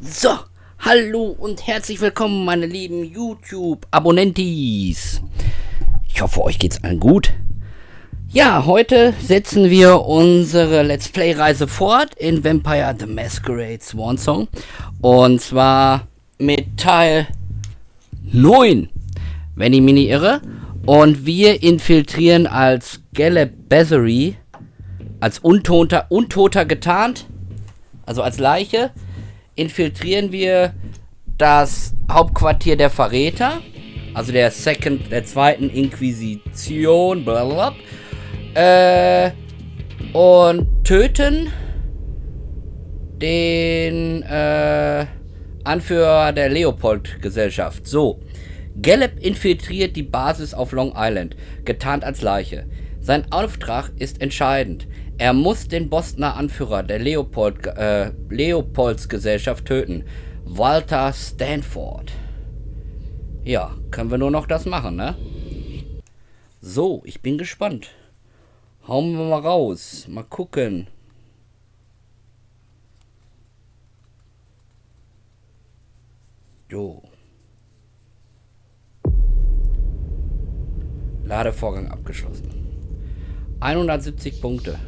So, hallo und herzlich willkommen, meine lieben YouTube-Abonnentis. Ich hoffe, euch geht's allen gut. Ja, heute setzen wir unsere Let's Play-Reise fort in Vampire the Masquerade Swansong. Und zwar mit Teil 9, wenn ich mich nicht irre. Und wir infiltrieren als Galeb, als Untoter getarnt, also als Leiche, infiltrieren wir das Hauptquartier der Verräter, also der zweiten Inquisition, blablabla, und töten den Anführer der Leopold-Gesellschaft. So, Galeb infiltriert die Basis auf Long Island, getarnt als Leiche. Sein Auftrag ist entscheidend. Er muss den Bostoner Anführer der Leopolds-Gesellschaft töten. Walter Stanford. Ja, können wir nur noch das machen, ne? So, ich bin gespannt. Hauen wir mal raus. Mal gucken. Jo. Ladevorgang abgeschlossen. 170 Punkte.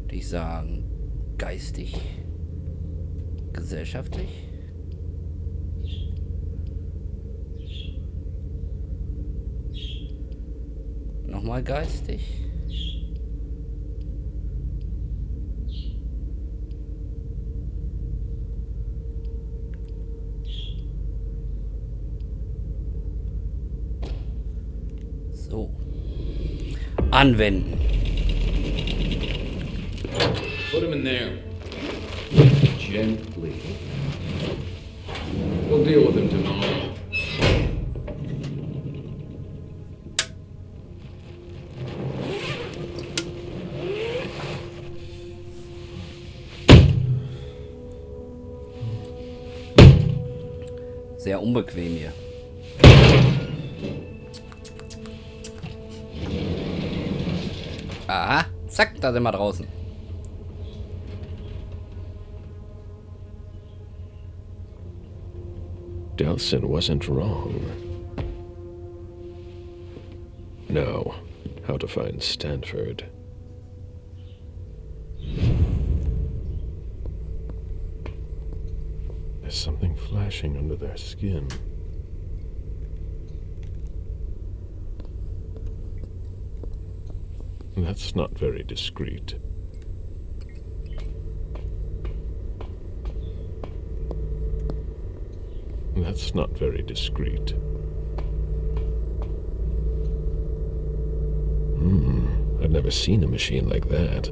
Würde ich sagen, geistig, gesellschaftlich. Nochmal geistig. So. Anwenden. Put him in there. Gently. We'll deal with him tomorrow. Sehr unbequem hier. Aha, zack, da sind wir draußen. Delson wasn't wrong. Now, how to find Stanford. There's something flashing under their skin. That's not very discreet. That's not very discreet. I've never seen a machine like that.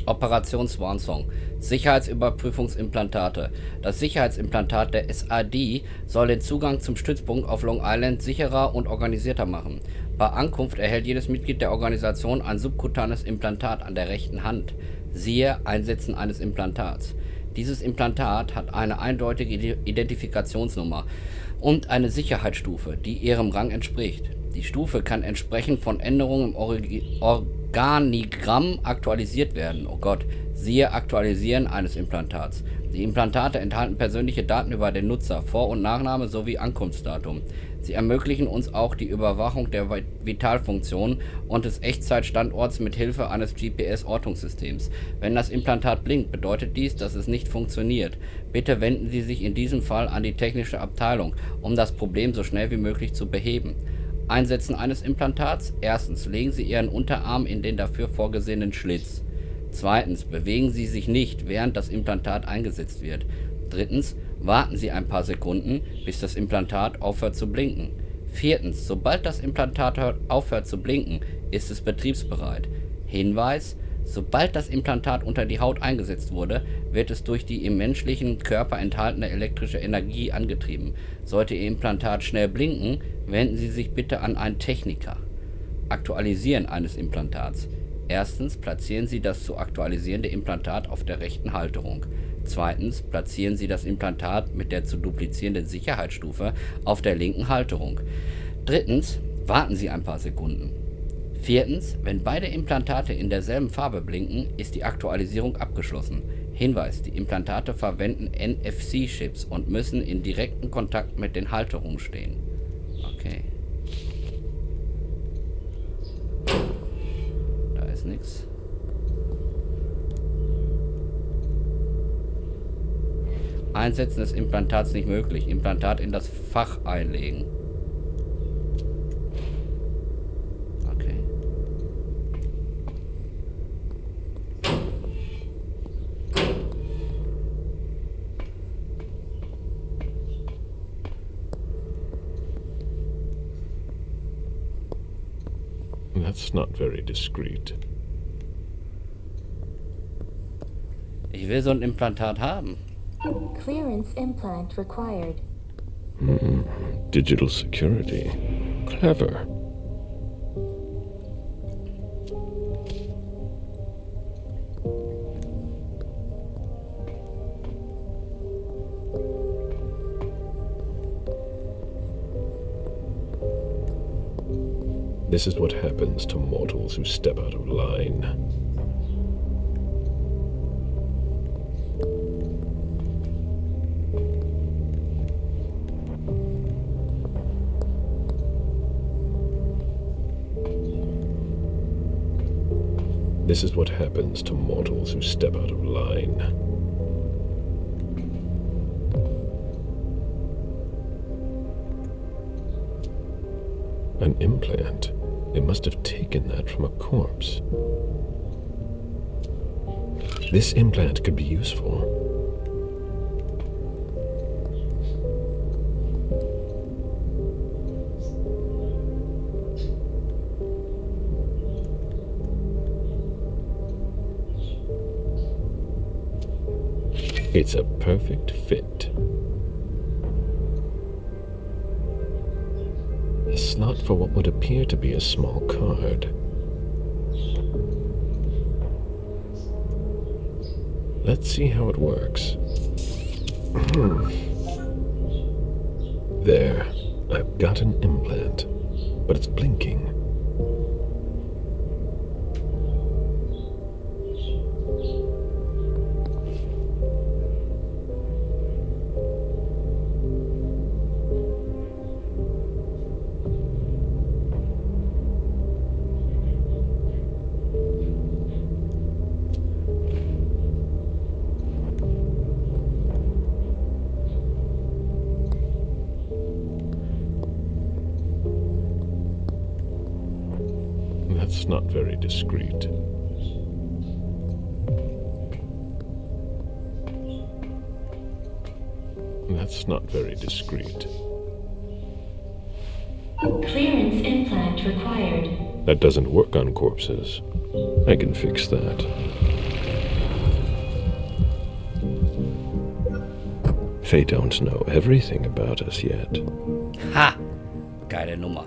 Operation Swansong. Sicherheitsüberprüfungsimplantate. Das Sicherheitsimplantat der SAD soll den Zugang zum Stützpunkt auf Long Island sicherer und organisierter machen. Bei Ankunft erhält jedes Mitglied der Organisation ein subkutanes Implantat an der rechten Hand. Siehe Einsetzen eines Implantats. Dieses Implantat hat eine eindeutige Identifikationsnummer und eine Sicherheitsstufe, die ihrem Rang entspricht. Die Stufe kann entsprechend von Änderungen im Organigramm aktualisiert werden. Oh Gott, siehe Aktualisieren eines Implantats. Die Implantate enthalten persönliche Daten über den Nutzer, Vor- und Nachname sowie Ankunftsdatum. Sie ermöglichen uns auch die Überwachung der Vitalfunktionen und des Echtzeitstandorts mit Hilfe eines GPS-Ortungssystems. Wenn das Implantat blinkt, bedeutet dies, dass es nicht funktioniert. Bitte wenden Sie sich in diesem Fall an die technische Abteilung, um das Problem so schnell wie möglich zu beheben. Einsetzen eines Implantats. Erstens, legen Sie Ihren Unterarm in den dafür vorgesehenen Schlitz. Zweitens, bewegen Sie sich nicht, während das Implantat eingesetzt wird. Drittens, warten Sie ein paar Sekunden, bis das Implantat aufhört zu blinken. Viertens, sobald das Implantat aufhört zu blinken, ist es betriebsbereit. Hinweis: Sobald das Implantat unter die Haut eingesetzt wurde, wird es durch die im menschlichen Körper enthaltene elektrische Energie angetrieben. Sollte Ihr Implantat schnell blinken, wenden Sie sich bitte an einen Techniker. Aktualisieren eines Implantats. Erstens, platzieren Sie das zu aktualisierende Implantat auf der rechten Halterung. Zweitens, platzieren Sie das Implantat mit der zu duplizierenden Sicherheitsstufe auf der linken Halterung. Drittens, warten Sie ein paar Sekunden. Viertens, wenn beide Implantate in derselben Farbe blinken, ist die Aktualisierung abgeschlossen. Hinweis, die Implantate verwenden NFC-Chips und müssen in direktem Kontakt mit den Halterungen stehen. Okay. Da ist nichts. Einsetzen des Implantats nicht möglich. Implantat in das Fach einlegen. Okay. That's not very discreet. Ich will so ein Implantat haben. Clearance implant required. Digital security. Clever. This is what happens to mortals who step out of line. This is what happens to mortals who step out of line. An implant. They must have taken that from a corpse. This implant could be useful. It's a perfect fit. A slot for what would appear to be a small card. Let's see how it works. There, I've got an implant, but it's blinking. That's not very discreet. That's not very discreet. Clearance implant required. That doesn't work on corpses. I can fix that. They don't know everything about us yet. Ha! Geile Nummer.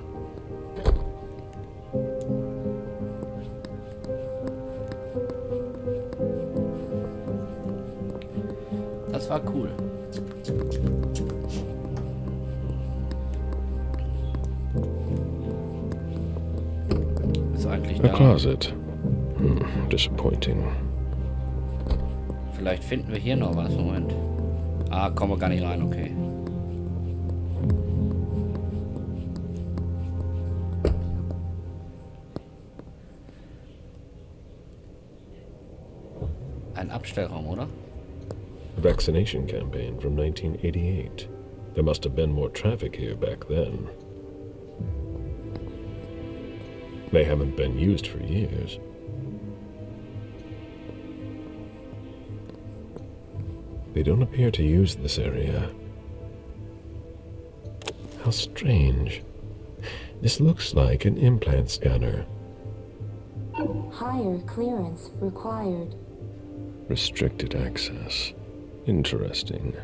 Das war cool. Ist eigentlich A da. closet. Disappointing. Vielleicht finden wir hier noch was. Moment. Ah, kommen wir gar nicht rein, okay. Ein Abstellraum, oder? Vaccination campaign from 1988. There must have been more traffic here back then. They haven't been used for years. They don't appear to use this area. How strange. This looks like an implant scanner. Higher clearance required. Restricted access. Interesting.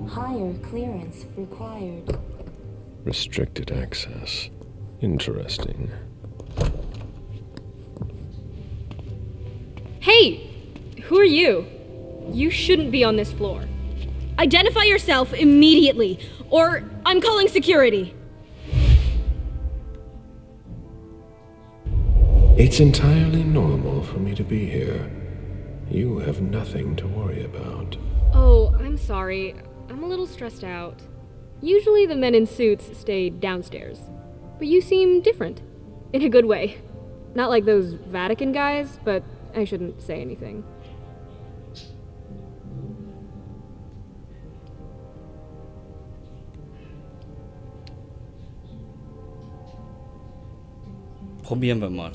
Higher clearance required. Restricted access. Interesting. Hey! Who are you? You shouldn't be on this floor. Identify yourself immediately, or I'm calling security. It's entirely normal for me to be here. You have nothing to worry about. Oh, I'm sorry. I'm a little stressed out. Usually the men in suits stay downstairs. But you seem different. In a good way. Not like those Vatican guys, but I shouldn't say anything. Probieren wir mal.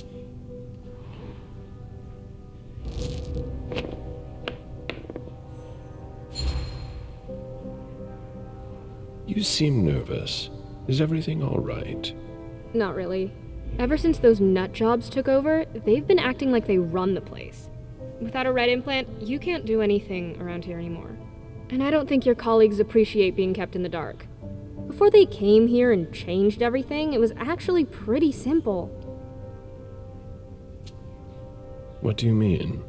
You seem nervous. Is everything all right? Not really. Ever since those nut jobs took over, they've been acting like they run the place. Without a red implant, you can't do anything around here anymore. And I don't think your colleagues appreciate being kept in the dark. Before they came here and changed everything, it was actually pretty simple. What do you mean?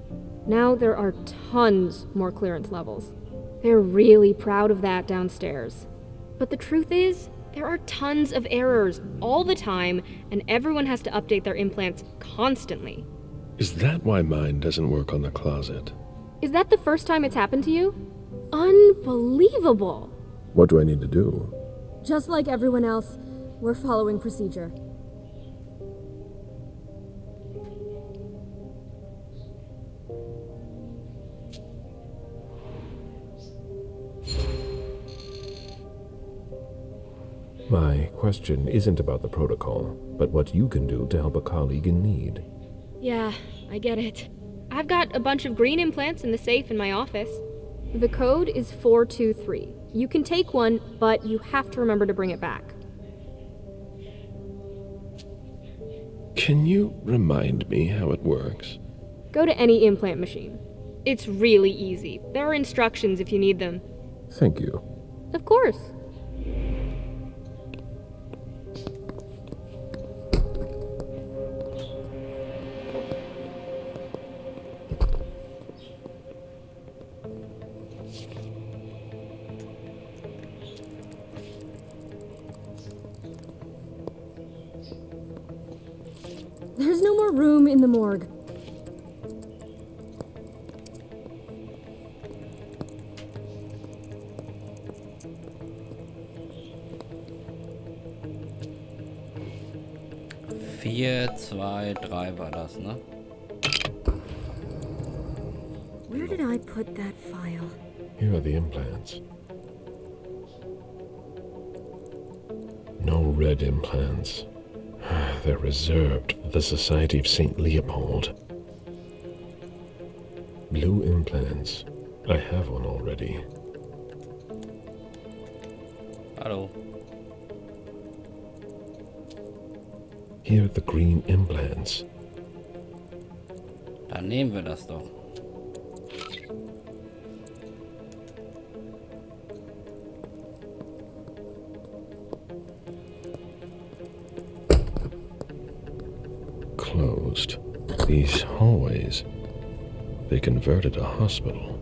Now there are tons more clearance levels. They're really proud of that downstairs. But the truth is, there are tons of errors all the time, and everyone has to update their implants constantly. Is that why mine doesn't work on the closet? Is that the first time it's happened to you? Unbelievable! What do I need to do? Just like everyone else, we're following procedure. My question isn't about the protocol, but what you can do to help a colleague in need. Yeah, I get it. I've got a bunch of green implants in the safe in my office. The code is 423. You can take one, but you have to remember to bring it back. Can you remind me how it works? Go to any implant machine. It's really easy. There are instructions if you need them. Thank you. Of course. There's no more room in the morgue. Vier, zwei, drei war das, ne? Where did I put that file? Here are the implants. No red implants. They're reserved for the Society of St. Leopold. Blue implants. I have one already. Hallo. Here are the green implants. Dann nehmen wir das doch. Closed. These hallways, they converted a hospital.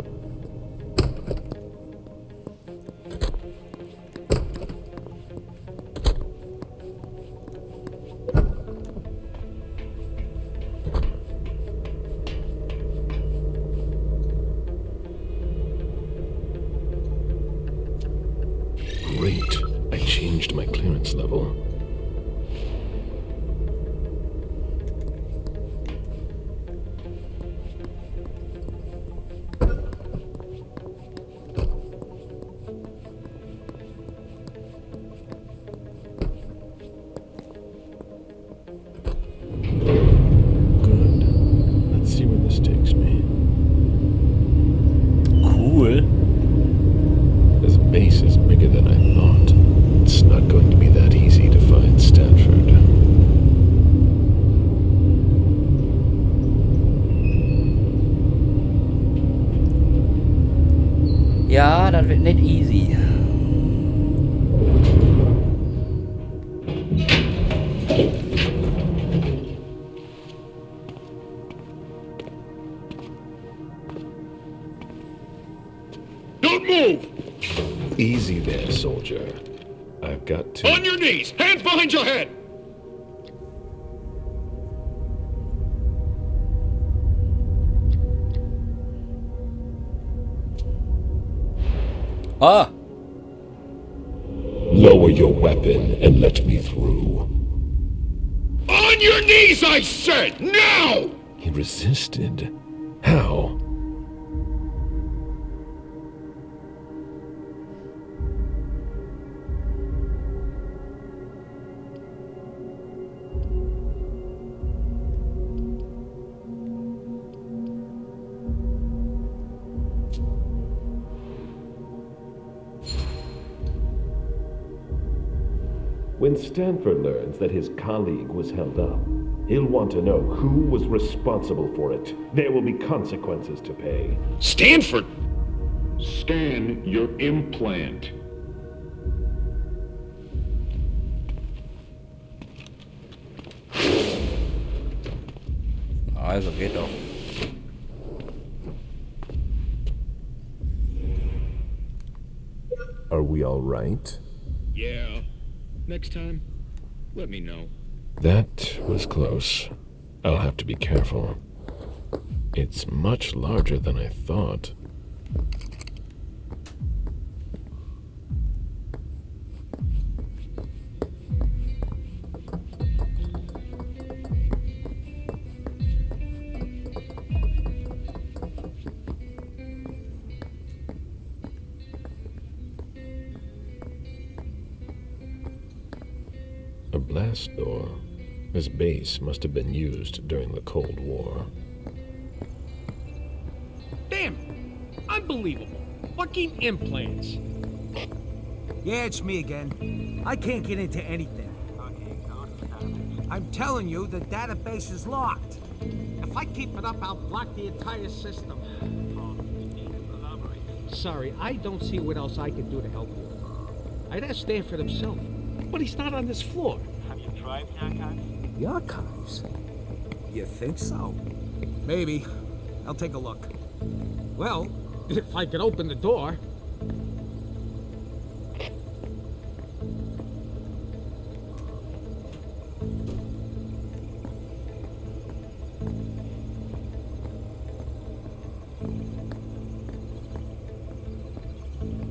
Great. I changed my clearance level. Cool. This base is bigger than I thought. It's not going to be that easy to find Stanford. Ja, das wird nicht easy. Don't move! Easy there, soldier. I've got to... On your knees! Hands behind your head! Ah! Lower your weapon and let me through. On your knees, I said! Now! He resisted. How? When Stanford learns that his colleague was held up, he'll want to know who was responsible for it. There will be consequences to pay. Stanford! Scan your implant. Also geht doch. Are we all right? Yeah. Next time, let me know. That was close. I'll have to be careful. It's much larger than I thought. A blast door. This base must have been used during the Cold War. Damn! Unbelievable! Fucking implants! Yeah, it's me again. I can't get into anything. I'm telling you, the database is locked. If I keep it up, I'll block the entire system. Sorry, I don't see what else I can do to help you. I'd ask Stanford himself, but he's not on this floor. Have you tried the archives? The archives? You think so? Maybe. I'll take a look. Well, if I could open the door.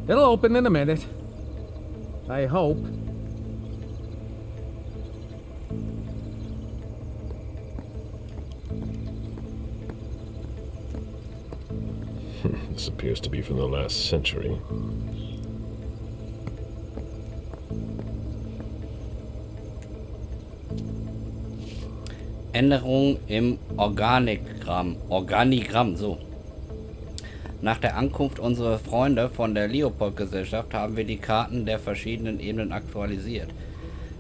It'll open in a minute. I hope. This appears to be from the last century. Änderung im Organigramm, so. Nach der Ankunft unserer Freunde von der Leopold-Gesellschaft haben wir die Karten der verschiedenen Ebenen aktualisiert.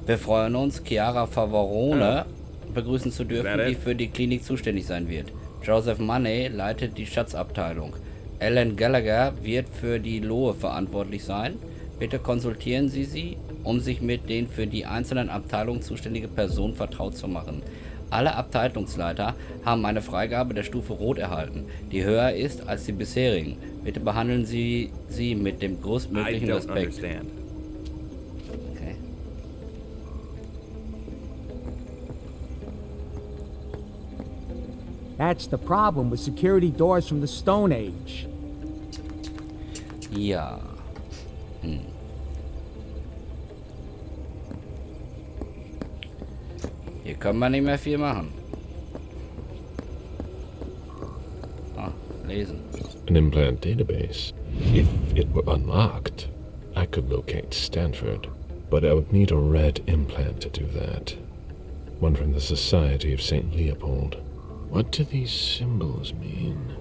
Wir freuen uns, Chiara Favorone begrüßen zu dürfen, die für die Klinik zuständig sein wird. Joseph Money leitet die Schatzabteilung. Alan Gallagher wird für die Lohe verantwortlich sein. Bitte konsultieren Sie sie, um sich mit den für die einzelnen Abteilungen zuständigen Personen vertraut zu machen. Alle Abteilungsleiter haben eine Freigabe der Stufe Rot erhalten, die höher ist als die bisherigen. Bitte behandeln Sie sie mit dem größtmöglichen Respekt. Okay. That's the problem with security doors from the Stone Age. Ja. Hier können wir nicht mehr viel machen. Ah, lesen. An implant database. If it were unlocked, I could locate Stanford. But I would need a red implant to do that. One from the Society of St. Leopold. What do these symbols mean?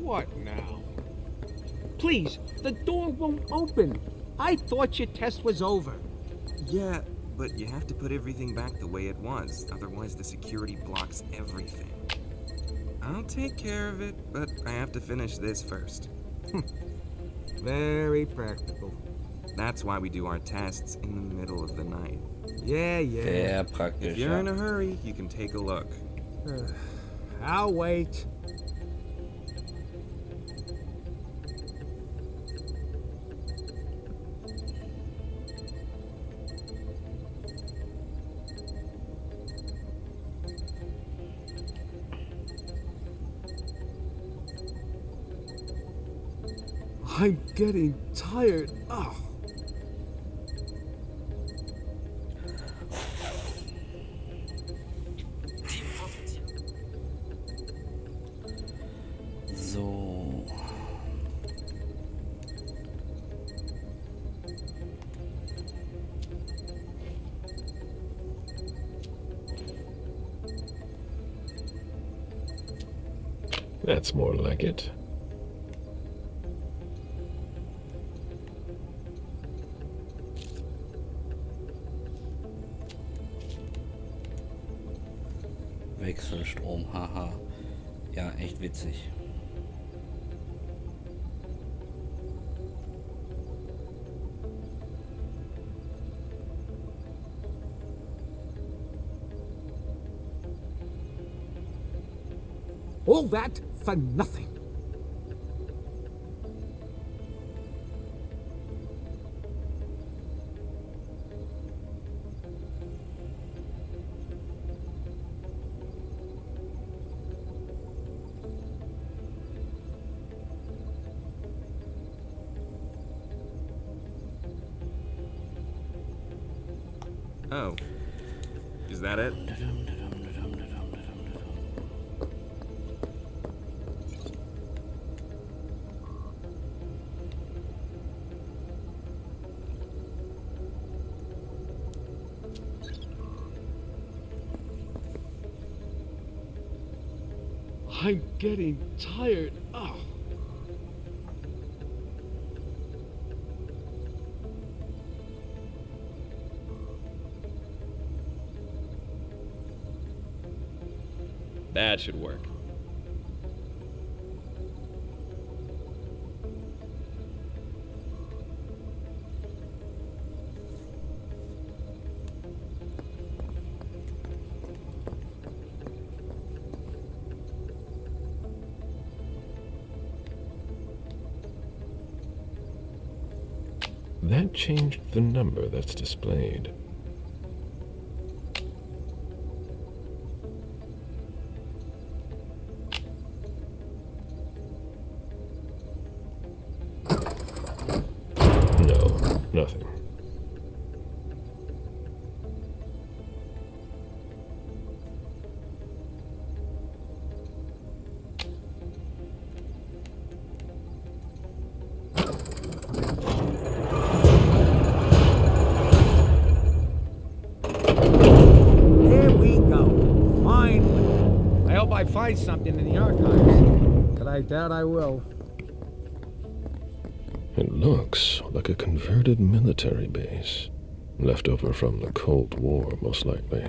What now? Please, the door won't open. I thought your test was over. Yeah, but you have to put everything back the way it was, otherwise the security blocks everything. I'll take care of it, but I have to finish this first. Very practical. That's why we do our tests in the middle of the night. Yeah. Sehr If praktisch, you're ja. in a hurry, you can take a look. I'll wait. I'm getting tired. Oh. So. That's more like it. Wechselstrom, haha. Ja, echt witzig. All that for nothing. Oh. Is that it? I'm getting tired. Oh. That should work. That changed the number that's displayed. No, nothing. There we go. Finally. I hope I find something in the archives. But I doubt I will. It looks like a converted military base. Left over from the Cold War, most likely.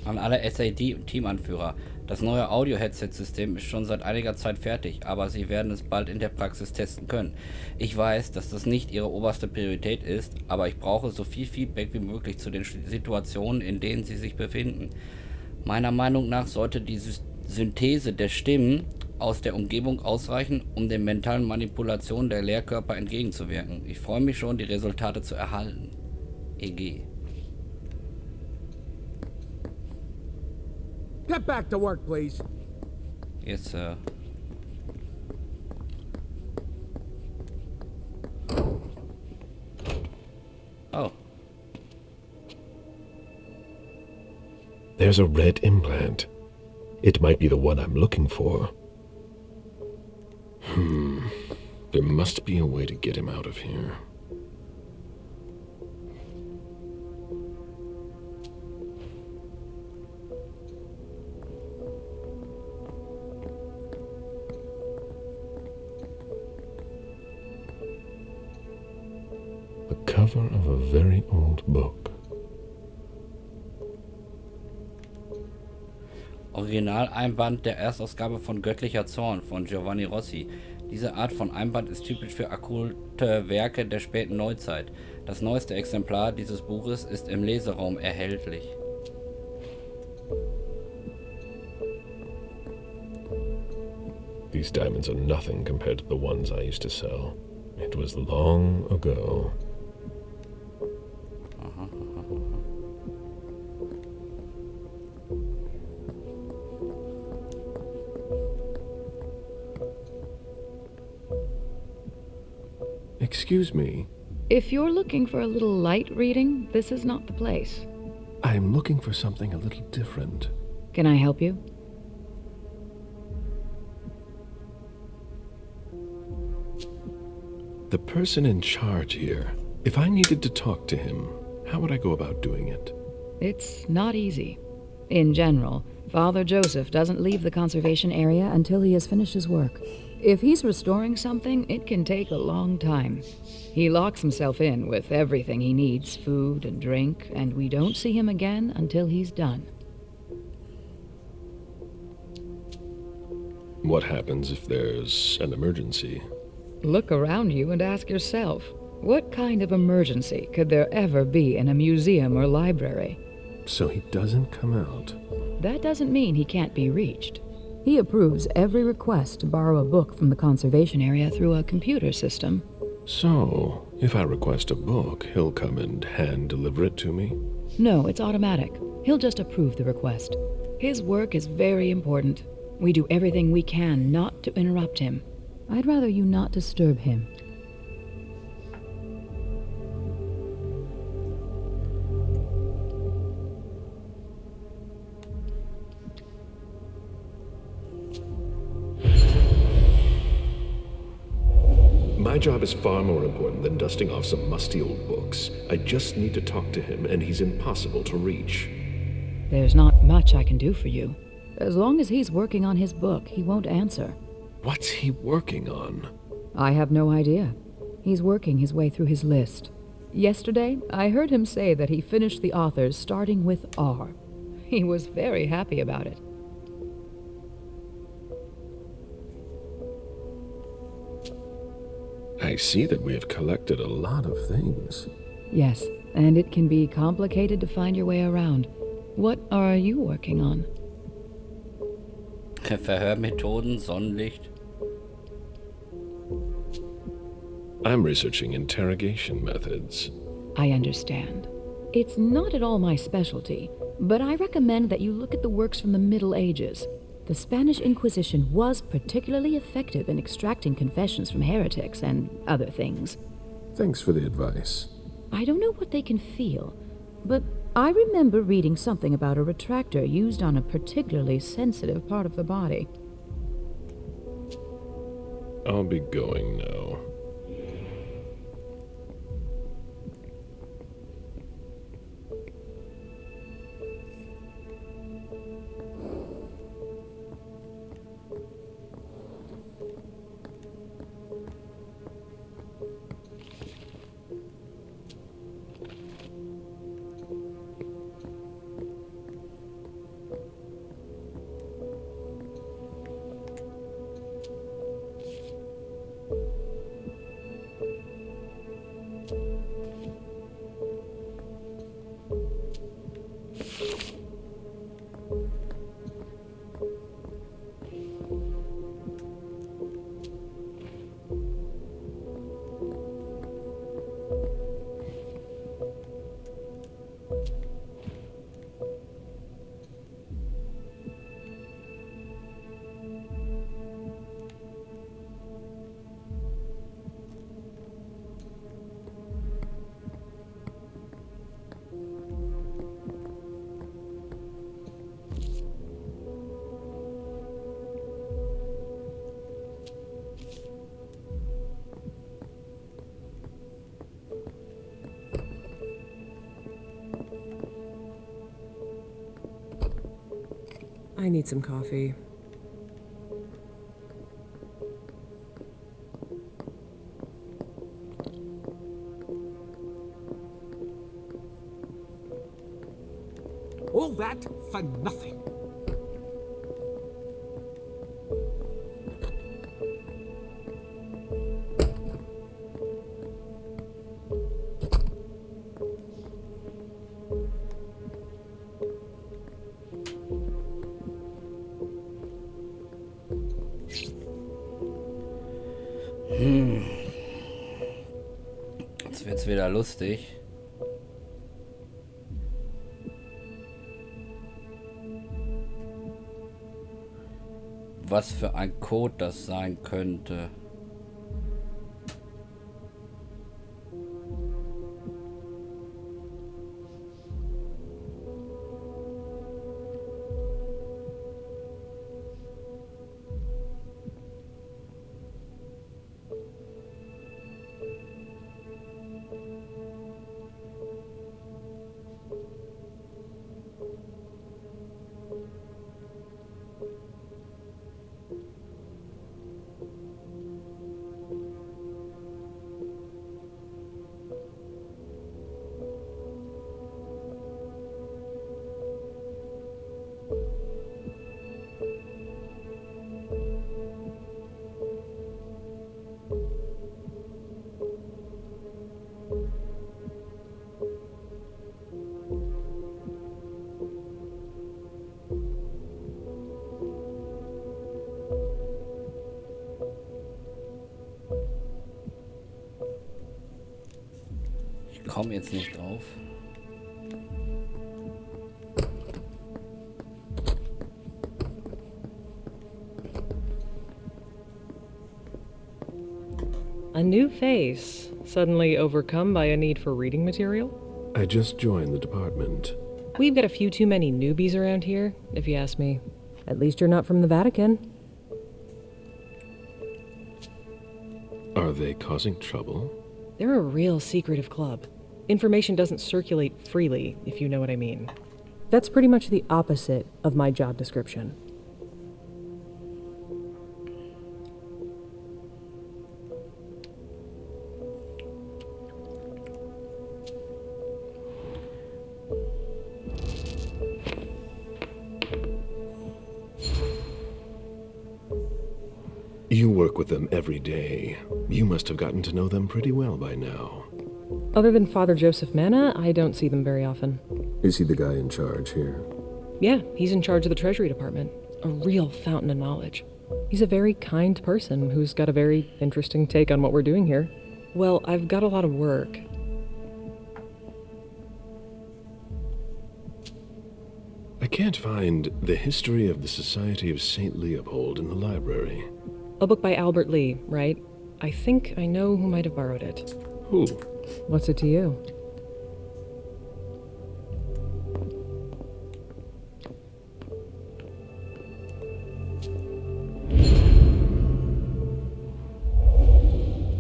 An alle SAD-Teamanführer. Das neue Audio-Headset-System ist schon seit einiger Zeit fertig, aber Sie werden es bald in der Praxis testen können. Ich weiß, dass das nicht Ihre oberste Priorität ist, aber ich brauche so viel Feedback wie möglich zu den Situationen, in denen Sie sich befinden. Meiner Meinung nach sollte die Synthese der Stimmen aus der Umgebung ausreichen, um den mentalen Manipulationen der Lehrkörper entgegenzuwirken. Ich freue mich schon, die Resultate zu erhalten. EG. Get back to work, please. Yes, sir. Oh. There's a red implant. It might be the one I'm looking for. There must be a way to get him out of here. The cover of a very old book. Originaleinband der Erstausgabe von Göttlicher Zorn von Giovanni Rossi. Diese Art von Einband ist typisch für okkulte Werke der späten Neuzeit. Das neueste Exemplar dieses Buches ist im Leseraum erhältlich. These diamonds are nothing compared to the ones I used to sell. It was long ago. Excuse me. If you're looking for a little light reading, this is not the place. I'm looking for something a little different. Can I help you? The person in charge here, if I needed to talk to him, how would I go about doing it? It's not easy. In general, Father Joseph doesn't leave the conservation area until he has finished his work. If he's restoring something, it can take a long time. He locks himself in with everything he needs, food and drink, and we don't see him again until he's done. What happens if there's an emergency? Look around you and ask yourself, what kind of emergency could there ever be in a museum or library? So he doesn't come out. That doesn't mean he can't be reached. He approves every request to borrow a book from the conservation area through a computer system. So, if I request a book, he'll come and hand-deliver it to me? No, it's automatic. He'll just approve the request. His work is very important. We do everything we can not to interrupt him. I'd rather you not disturb him. My job is far more important than dusting off some musty old books. I just need to talk to him, and he's impossible to reach. There's not much I can do for you. As long as he's working on his book, he won't answer. What's he working on? I have no idea. He's working his way through his list. Yesterday, I heard him say that he finished the authors starting with R. He was very happy about it. I see that we have collected a lot of things. Yes, and it can be complicated to find your way around. What are you working on? Verhörmethoden, Sonnenlicht. I'm researching interrogation methods. I understand. It's not at all my specialty, but I recommend that you look at the works from the Middle Ages. The Spanish Inquisition was particularly effective in extracting confessions from heretics and other things. Thanks for the advice. I don't know what they can feel, but I remember reading something about a retractor used on a particularly sensitive part of the body. I'll be going now. I need some coffee. All that for nothing. wird's wieder lustig. Was für ein Code das sein könnte. Ich komme jetzt nicht drauf. A new face, suddenly overcome by a need for reading material? I just joined the department. We've got a few too many newbies around here, if you ask me. At least you're not from the Vatican. Are they causing trouble? They're a real secretive club. Information doesn't circulate freely, if you know what I mean. That's pretty much the opposite of my job description. You work with them every day. You must have gotten to know them pretty well by now. Other than Father Joseph Manna, I don't see them very often. Is he the guy in charge here? Yeah, he's in charge of the Treasury Department. A real fountain of knowledge. He's a very kind person who's got a very interesting take on what we're doing here. Well, I've got a lot of work. I can't find The History of the Society of St. Leopold in the library. A book by Albert Lee, right? I think I know who might have borrowed it. Who? What's it to you?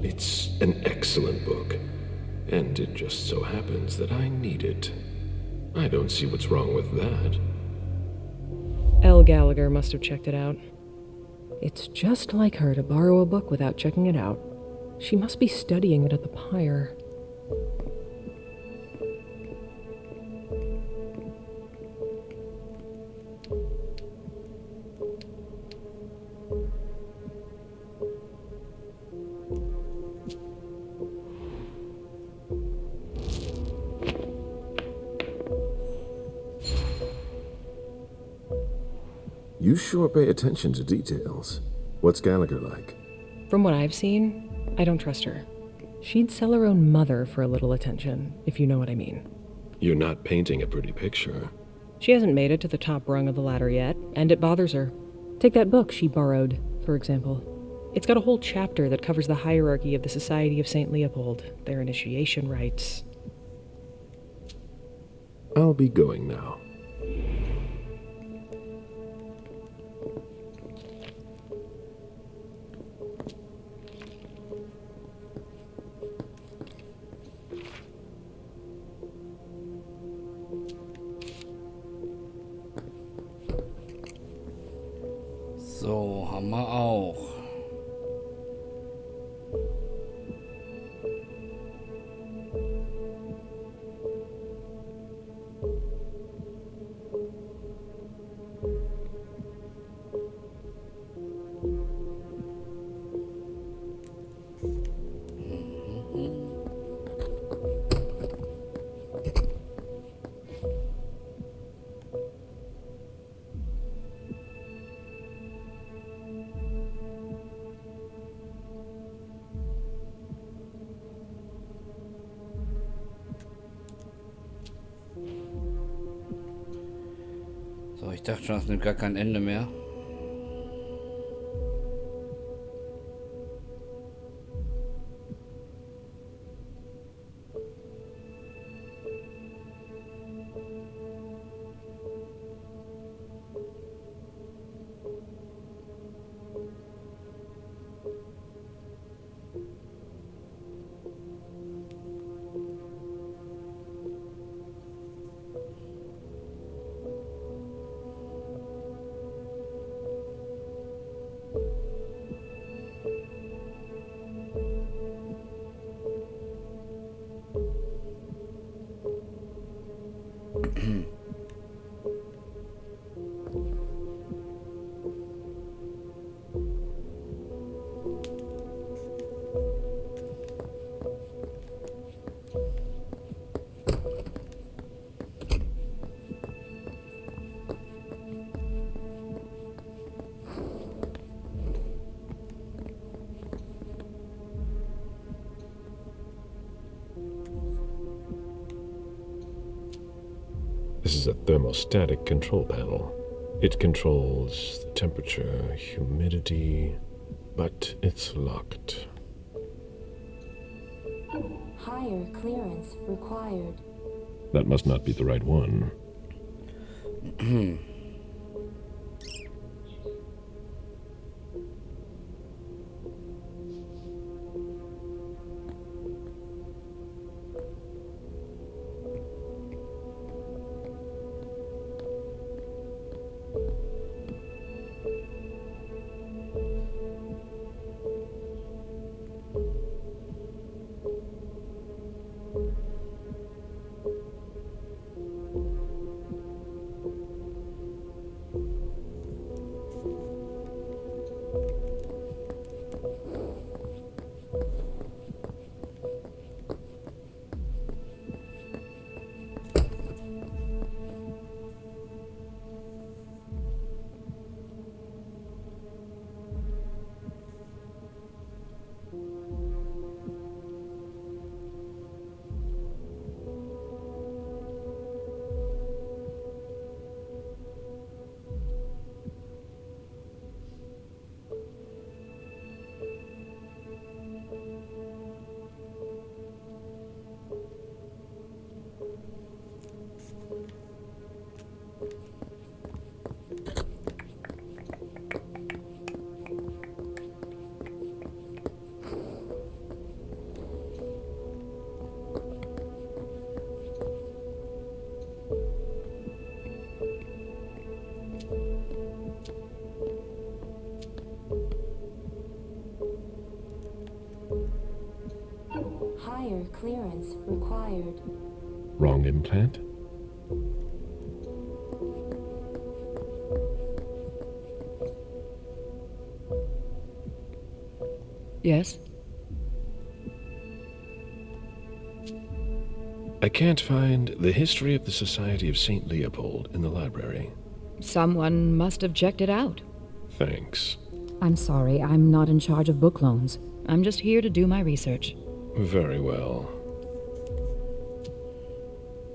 It's an excellent book, and it just so happens that I need it. I don't see what's wrong with that. L. Gallagher must have checked it out. It's just like her to borrow a book without checking it out. She must be studying it at the pyre. You sure pay attention to details. What's Gallagher like? From what I've seen, I don't trust her. She'd sell her own mother for a little attention, if you know what I mean. You're not painting a pretty picture. She hasn't made it to the top rung of the ladder yet, and it bothers her. Take that book she borrowed, for example. It's got a whole chapter that covers the hierarchy of the Society of St. Leopold, their initiation rites. I'll be going now. So, haben wir auch. ich dachte schon, es nimmt gar kein Ende mehr. This is a thermostatic control panel. It controls the temperature, humidity, but it's locked. Higher clearance required. That must not be the right one. Higher clearance required. Wrong implant? Yes? I can't find the history of the Society of St. Leopold in the library. Someone must have checked it out. Thanks. I'm sorry, I'm not in charge of book loans. I'm just here to do my research. Very well.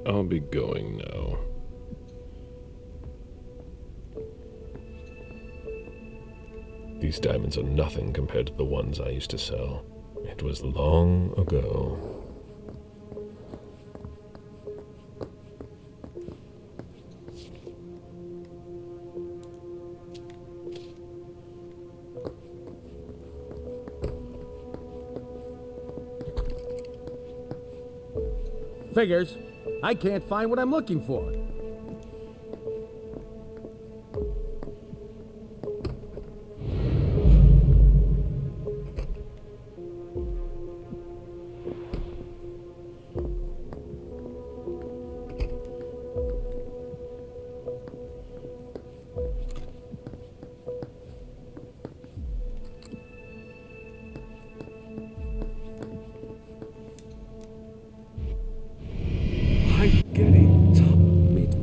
I'll be going now. These diamonds are nothing compared to the ones I used to sell. It was long ago. Figures. I can't find what I'm looking for. I'm getting top mid.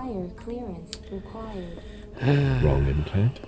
Higher clearance required. Wrong implant?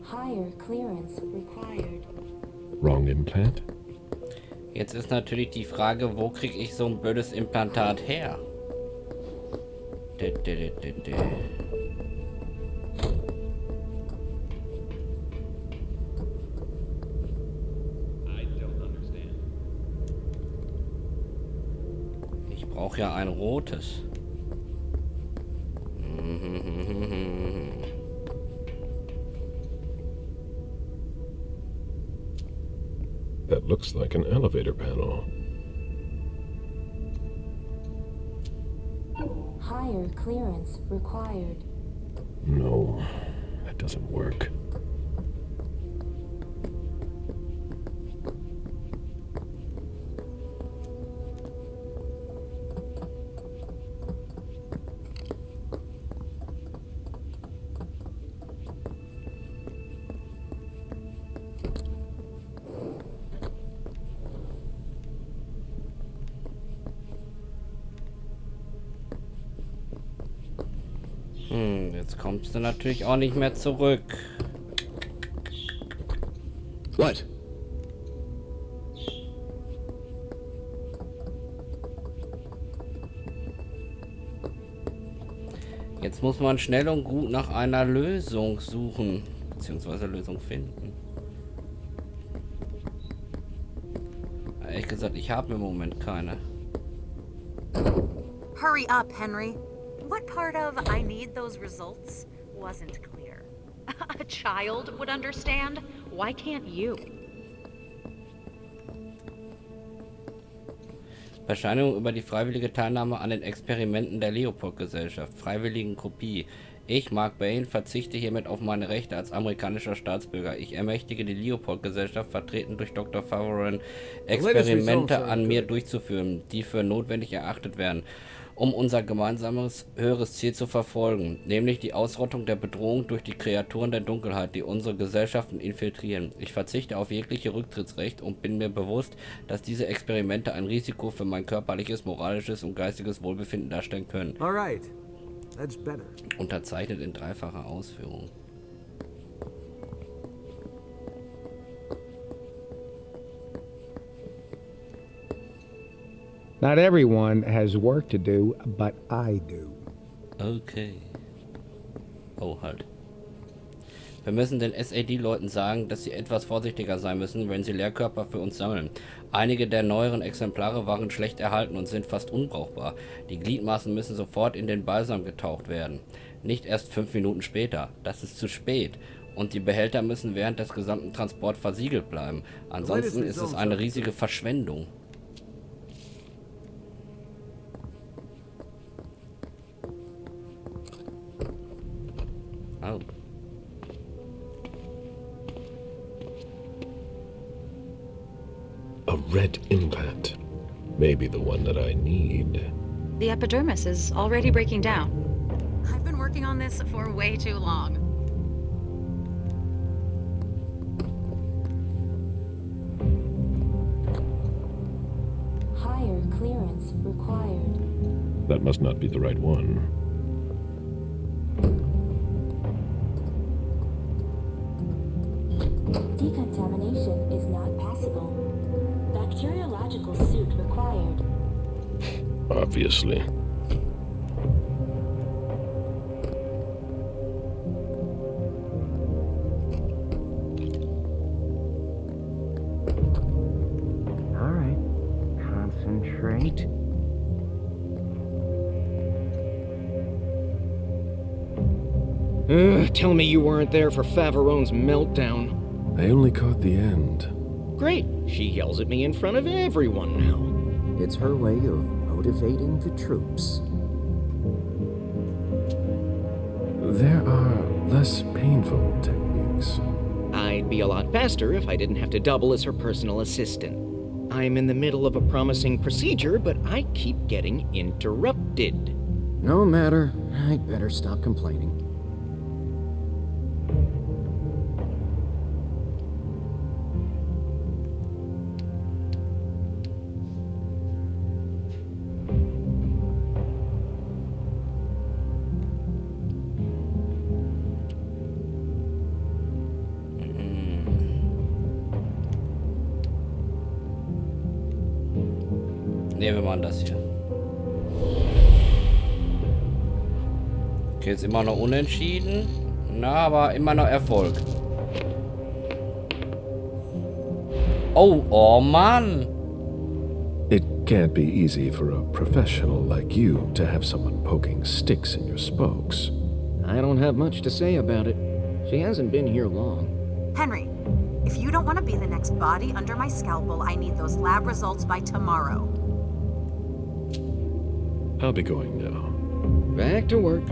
Higher clearance required. Wrong implant? Jetzt ist natürlich die Frage, wo kriege ich so ein blödes Implantat her? Ich brauche ja ein rotes. That looks like an elevator panel. Higher clearance required. No, that doesn't work. Jetzt kommst du natürlich auch nicht mehr zurück. What? Jetzt muss man schnell und gut nach einer Lösung suchen, beziehungsweise Lösung finden. Ehrlich gesagt, ich habe im Moment keine. Hurry up, Henry. What part of I need those results wasn't clear? A child would understand. Why can't you? Bescheinigung über die freiwillige Teilnahme an den Experimenten der Leopold-Gesellschaft. Freiwilligen Kopie. Ich, Mark Bain, verzichte hiermit auf meine Rechte als amerikanischer Staatsbürger. Ich ermächtige die Leopold-Gesellschaft, vertreten durch Dr. Favoren, Experimente an mir durchzuführen, die für notwendig erachtet werden, um unser gemeinsames höheres Ziel zu verfolgen, nämlich die Ausrottung der Bedrohung durch die Kreaturen der Dunkelheit, die unsere Gesellschaften infiltrieren. Ich verzichte auf jegliche Rücktrittsrecht und bin mir bewusst, dass diese Experimente ein Risiko für mein körperliches, moralisches und geistiges Wohlbefinden darstellen können. All right. That's better. Unterzeichnet in dreifacher Ausführung. Not everyone has work to do, but I do. Okay. Oh, halt. Wir müssen den SAD-Leuten sagen, dass sie etwas vorsichtiger sein müssen, wenn sie Leerkörper für uns sammeln. Einige der neueren Exemplare waren schlecht erhalten und sind fast unbrauchbar. Die Gliedmaßen müssen sofort in den Balsam getaucht werden. Nicht erst 5 Minuten später. Das ist zu spät. Und die Behälter müssen während des gesamten Transports versiegelt bleiben. Ansonsten ist es eine riesige Verschwendung. Oh. A red implant. Maybe the one that I need. The epidermis is already breaking down. I've been working on this for way too long. Higher clearance required. That must not be the right one. Decontamination is not possible. Bacteriological suit required. Obviously. All right. Concentrate. Tell me you weren't there for Favarone's meltdown. I only caught the end. Great. She yells at me in front of everyone now. It's her way of motivating the troops. There are less painful techniques. I'd be a lot faster if I didn't have to double as her personal assistant. I'm in the middle of a promising procedure, but I keep getting interrupted. No matter. I'd better stop complaining. Nehmen wir mal das hier. Okay, jetzt immer noch unentschieden. Na, aber immer noch Erfolg. Oh Mann! It can't be easy for a professional like you to have someone poking sticks in your spokes. I don't have much to say about it. She hasn't been here long. Henry, if you don't want to be the next body under my scalpel, I need those lab results by tomorrow. I'll be going now. Back to work.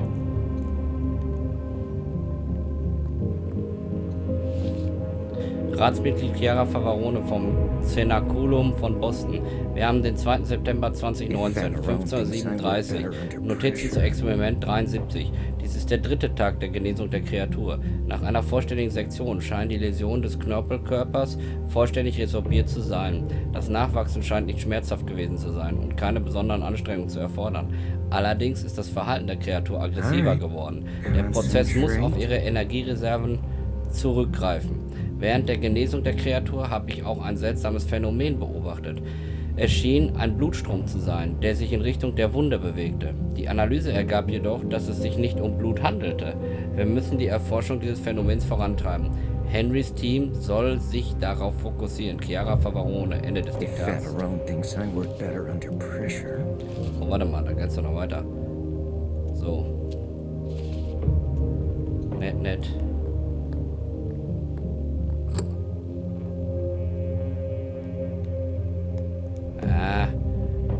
Ratsmitglied Chiara Favarone vom Cenaculum von Boston. Wir haben den 2. September 2019, 15:37 Uhr. Notizen zu Experiment 73. Dies ist der dritte Tag der Genesung der Kreatur. Nach einer vollständigen Sektion scheinen die Läsionen des Knorpelkörpers vollständig resorbiert zu sein. Das Nachwachsen scheint nicht schmerzhaft gewesen zu sein und keine besonderen Anstrengungen zu erfordern. Allerdings ist das Verhalten der Kreatur aggressiver geworden. Der Prozess muss auf ihre Energiereserven zurückgreifen. Während der Genesung der Kreatur habe ich auch ein seltsames Phänomen beobachtet. Es schien ein Blutstrom zu sein, der sich in Richtung der Wunde bewegte. Die Analyse ergab jedoch, dass es sich nicht um Blut handelte. Wir müssen die Erforschung dieses Phänomens vorantreiben. Henrys Team soll sich darauf fokussieren. Chiara Favarone, Ende des Diktats. Oh, warte mal, da geht's doch noch weiter. So. Nett.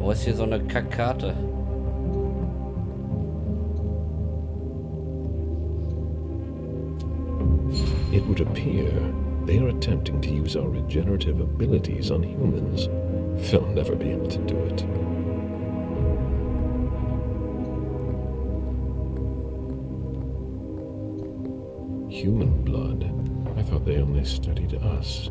Wo ist hier so eine Kackkarte? It would appear they are attempting to use our regenerative abilities on humans. They'll never be able to do it. Human blood? I thought they only studied us.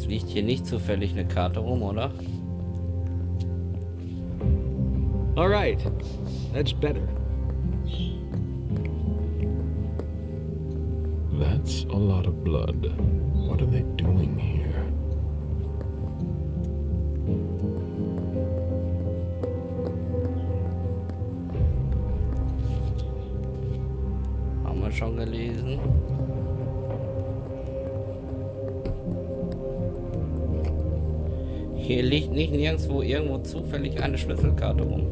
Liegt hier nicht zufällig eine Karte rum, oder? All right, that's better. That's a lot of blood. What are they doing here? Haben wir schon gelesen. Hier liegt nicht nirgendwo irgendwo zufällig eine Schlüsselkarte rum.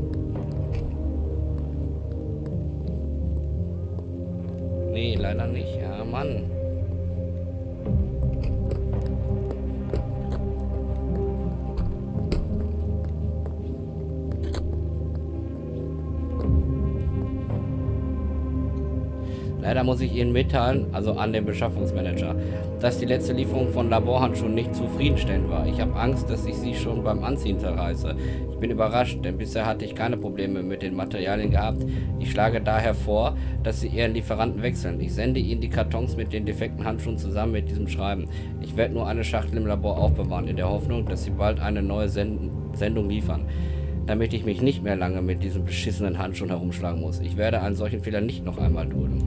Nee, leider nicht. Ja, Mann. Leider muss ich Ihnen mitteilen, also an den Beschaffungsmanager, dass die letzte Lieferung von Laborhandschuhen nicht zufriedenstellend war. Ich habe Angst, dass ich sie schon beim Anziehen zerreiße. Ich bin überrascht, denn bisher hatte ich keine Probleme mit den Materialien gehabt. Ich schlage daher vor, dass Sie Ihren Lieferanten wechseln. Ich sende Ihnen die Kartons mit den defekten Handschuhen zusammen mit diesem Schreiben. Ich werde nur eine Schachtel im Labor aufbewahren, in der Hoffnung, dass Sie bald eine neue Sendung liefern, damit ich mich nicht mehr lange mit diesen beschissenen Handschuhen herumschlagen muss. Ich werde einen solchen Fehler nicht noch einmal tun.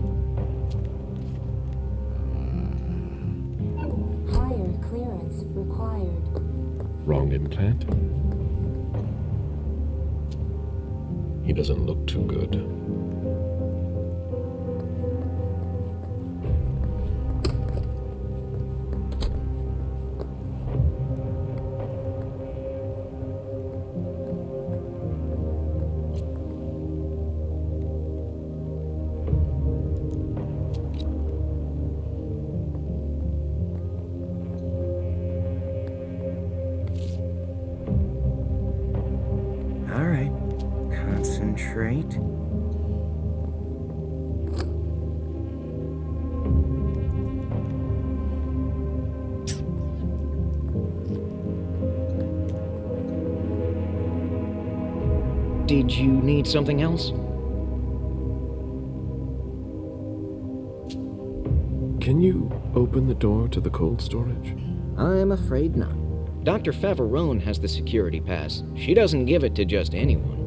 Wrong implant? He doesn't look too good. trait? Did you need something else? Can you open the door to the cold storage? I'm afraid not. Dr. Favarone has the security pass. She doesn't give it to just anyone.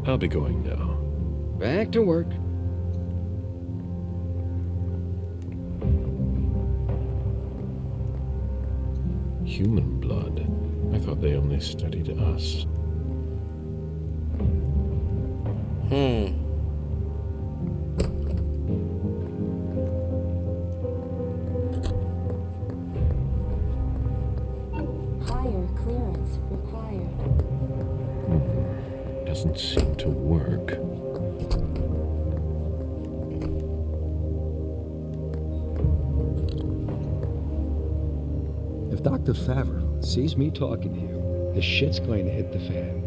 I'll be going now. Back to work. Human blood? I thought they only studied us. Higher clearance required. Doesn't seem to work. If Dr. Favre sees me talking to you, the shit's going to hit the fan.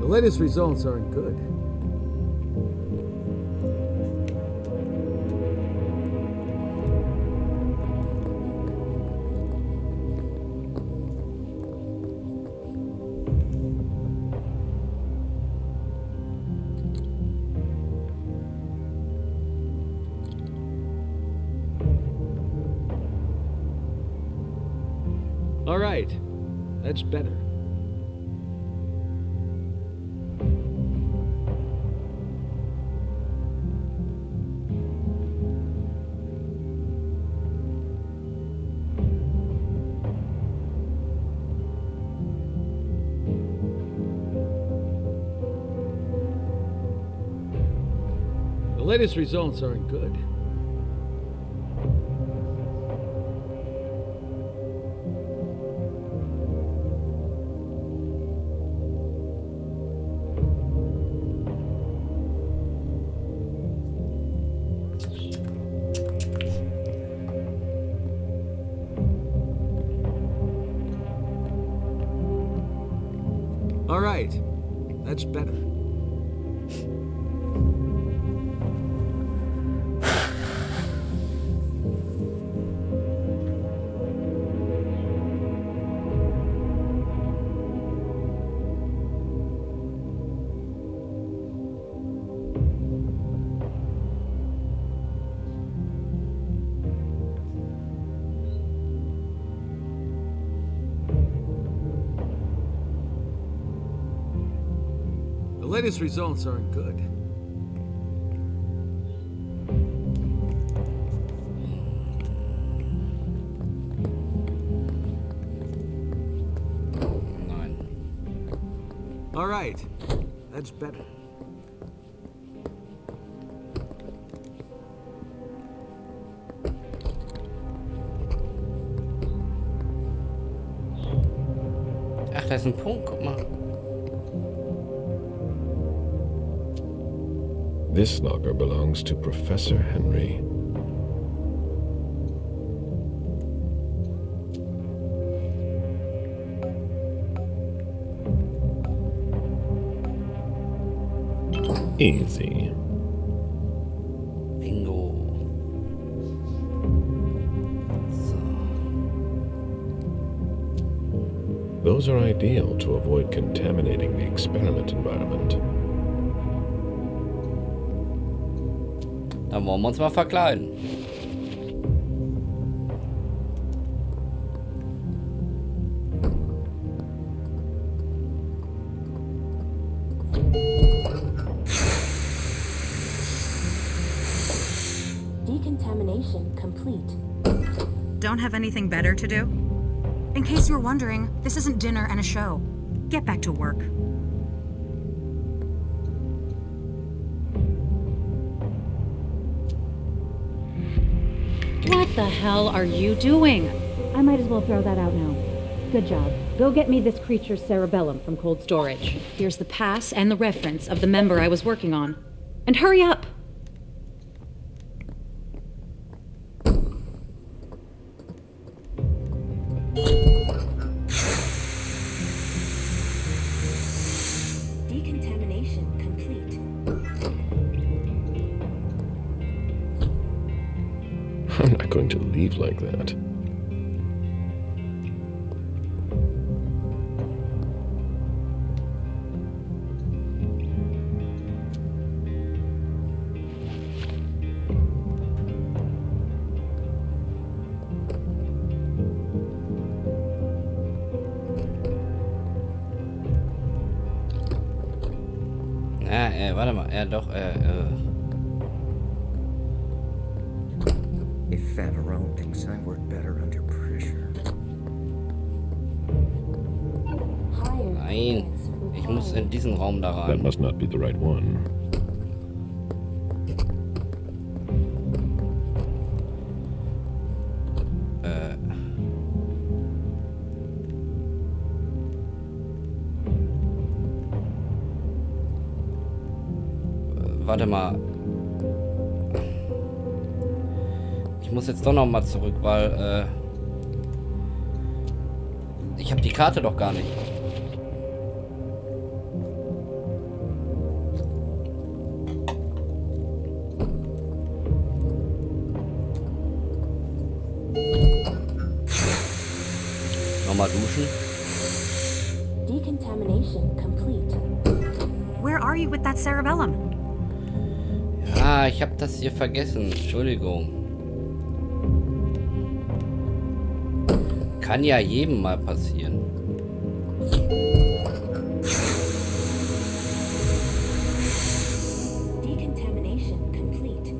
The latest results aren't good. All right, that's better. The latest results aren't good. All right, that's better. The latest results aren't good. All right, that's better. Ach, da ist ein Punkt, guck mal. This locker belongs to Professor Henry. Easy. Bingo. So. Those are ideal to avoid contaminating the experiment environment. Dann wollen wir uns mal verkleiden. Decontamination complete. Don't have anything better to do? In case you were wondering, this isn't dinner and a show. Get back to work. What the hell are you doing? I might as well throw that out now. Good job. Go get me this creature's cerebellum from cold storage. Here's the pass and the reference of the member I was working on. And hurry up! I'm not going to leave like that. Warte mal, doch, If Favarone thinks I work better under pressure. Nein, ich muss in diesen Raum da rein. That must not be the right one. Warte mal. Ich muss jetzt doch noch mal zurück, weil ich habe die Karte doch gar nicht. Nochmal duschen. Decontamination complete. Where are you with that cerebellum? Ah, ich habe das hier vergessen. Entschuldigung. Kann ja jedem mal passieren. Decontamination complete.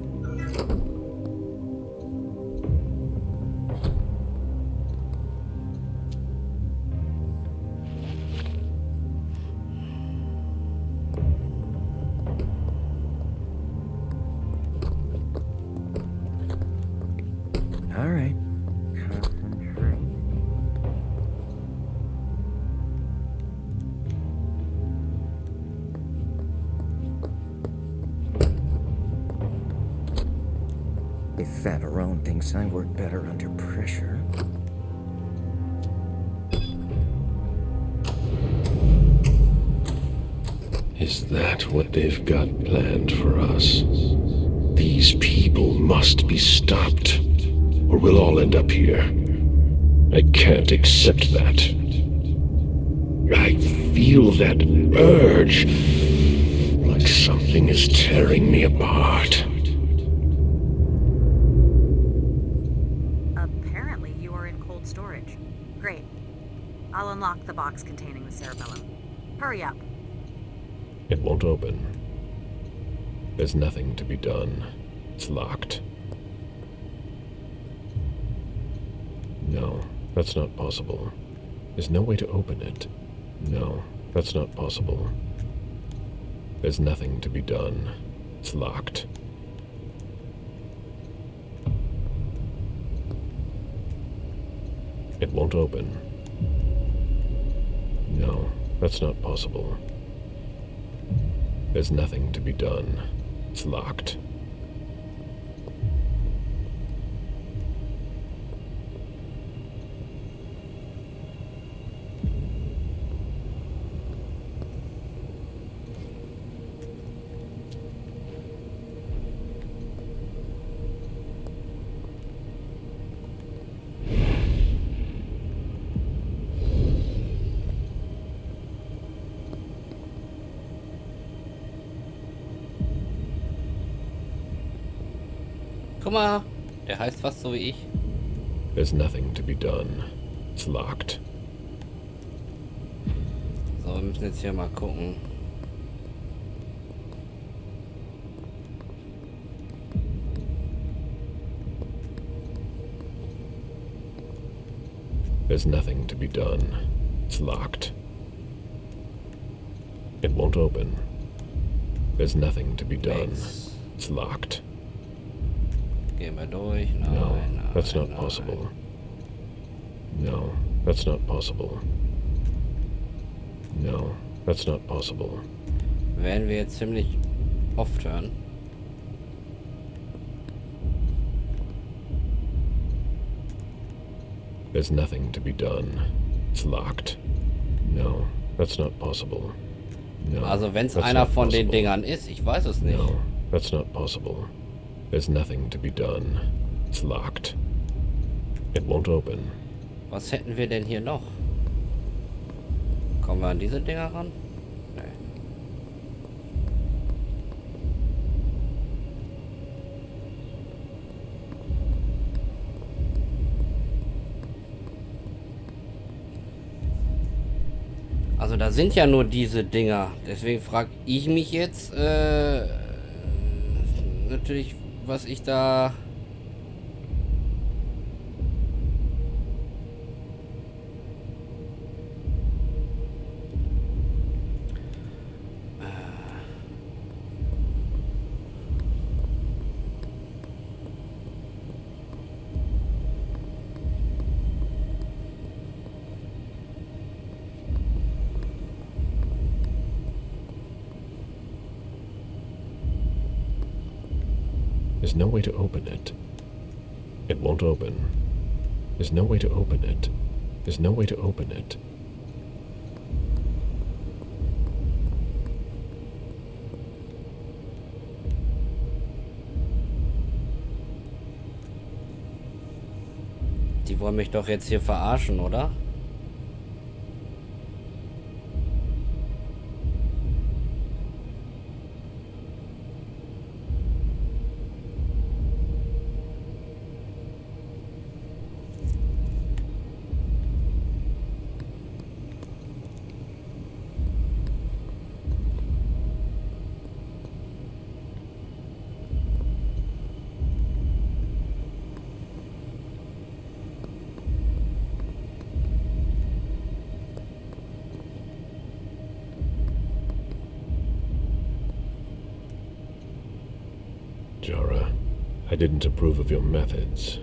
All right. Concentrate. If Favarone thinks I work better under pressure. Is that what they've got planned for us? These people must be stopped, or we'll all end up here. I can't accept that. I feel that urge, like something is tearing me apart. Apparently you are in cold storage. Great. I'll unlock the box containing the cerebellum. Hurry up. It won't open. There's nothing to be done. It's locked. No, that's not possible. There's no way to open it. No, that's not possible. There's nothing to be done. It's locked. It won't open. No, that's not possible. There's nothing to be done. It's locked. Guck mal, der heißt fast so wie ich. There's nothing to be done. It's locked. So, wir müssen jetzt hier mal gucken. There's nothing to be done. It's locked. It won't open. There's nothing to be done. It's locked. Gehen wir durch. Nein, No, nein, that's not nein. possible. No, that's not possible. No, that's not possible. Werden wir jetzt ziemlich oft hören. There's nothing to be done. It's locked. No, that's not possible. No, Also wenn es that's einer not von den possible. Dingern ist, ich weiß es nicht. No, that's not possible. There's nothing to be done. It's locked. It won't open. Was hätten wir denn hier noch? Kommen wir an diese Dinger ran? Nee. Also da sind ja nur diese Dinger. Deswegen frage ich mich jetzt natürlich, was ich da... There's no way to open it. It won't open. There's no way to open it. There's no way to open it. Die wollen mich doch jetzt hier verarschen, oder? Jara, I didn't approve of your methods,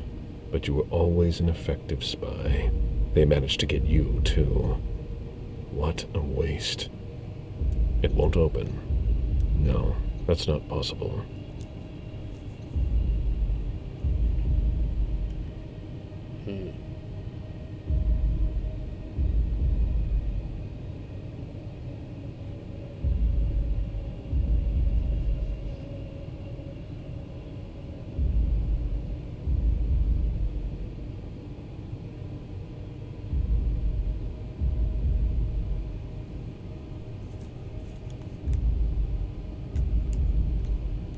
but you were always an effective spy. They managed to get you, too. What a waste. It won't open. No, that's not possible.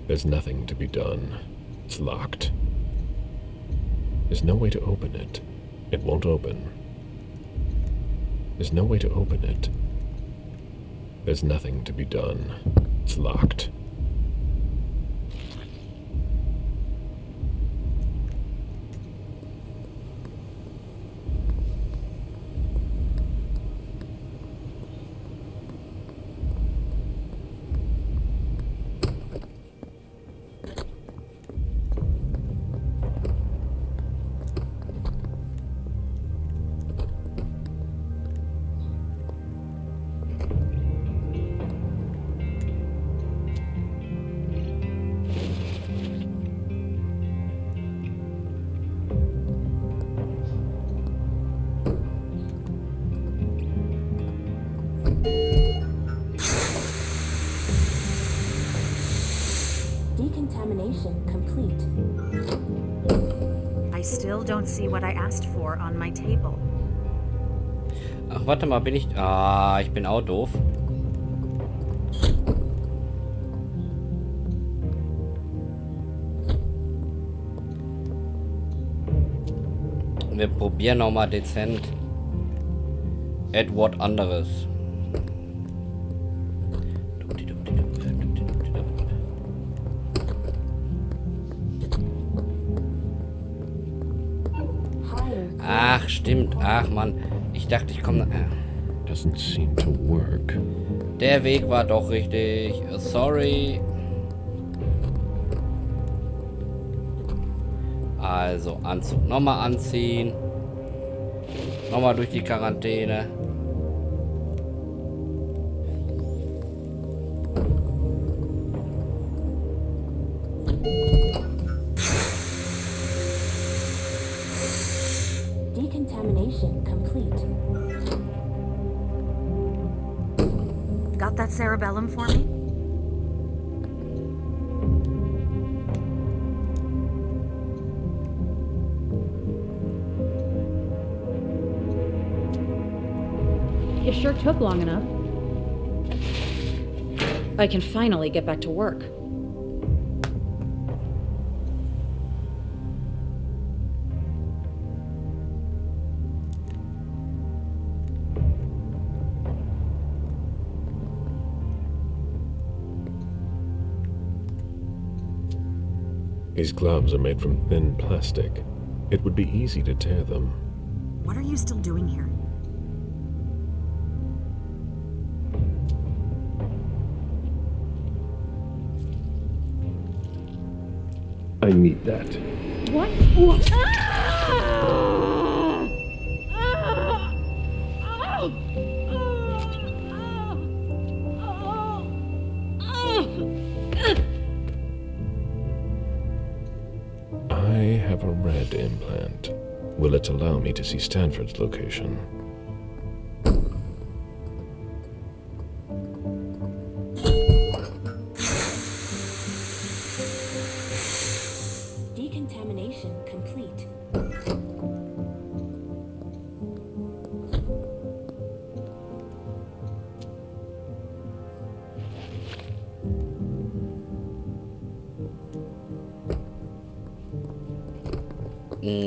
There's nothing to be done. It's locked. There's no way to open it. It won't open. There's no way to open it. There's nothing to be done. It's locked. Decontamination complete. I still don't see what I asked for on my table. Ach, warte mal, bin ich... Ah, ich bin auch doof. Wir probieren nochmal dezent. Edward anderes. Ach, stimmt. Ach, Mann. Ich dachte, ich komme... Doesn't seem to work. Der Weg war doch richtig. Sorry. Also, Anzug. Nochmal anziehen. Nochmal durch die Quarantäne. Decontamination complete. Got that cerebellum for me? It sure took long enough. I can finally get back to work. These gloves are made from thin plastic. It would be easy to tear them. What are you still doing here? I need that. What? I have a red implant. Will it allow me to see Stanford's location? Decontamination complete.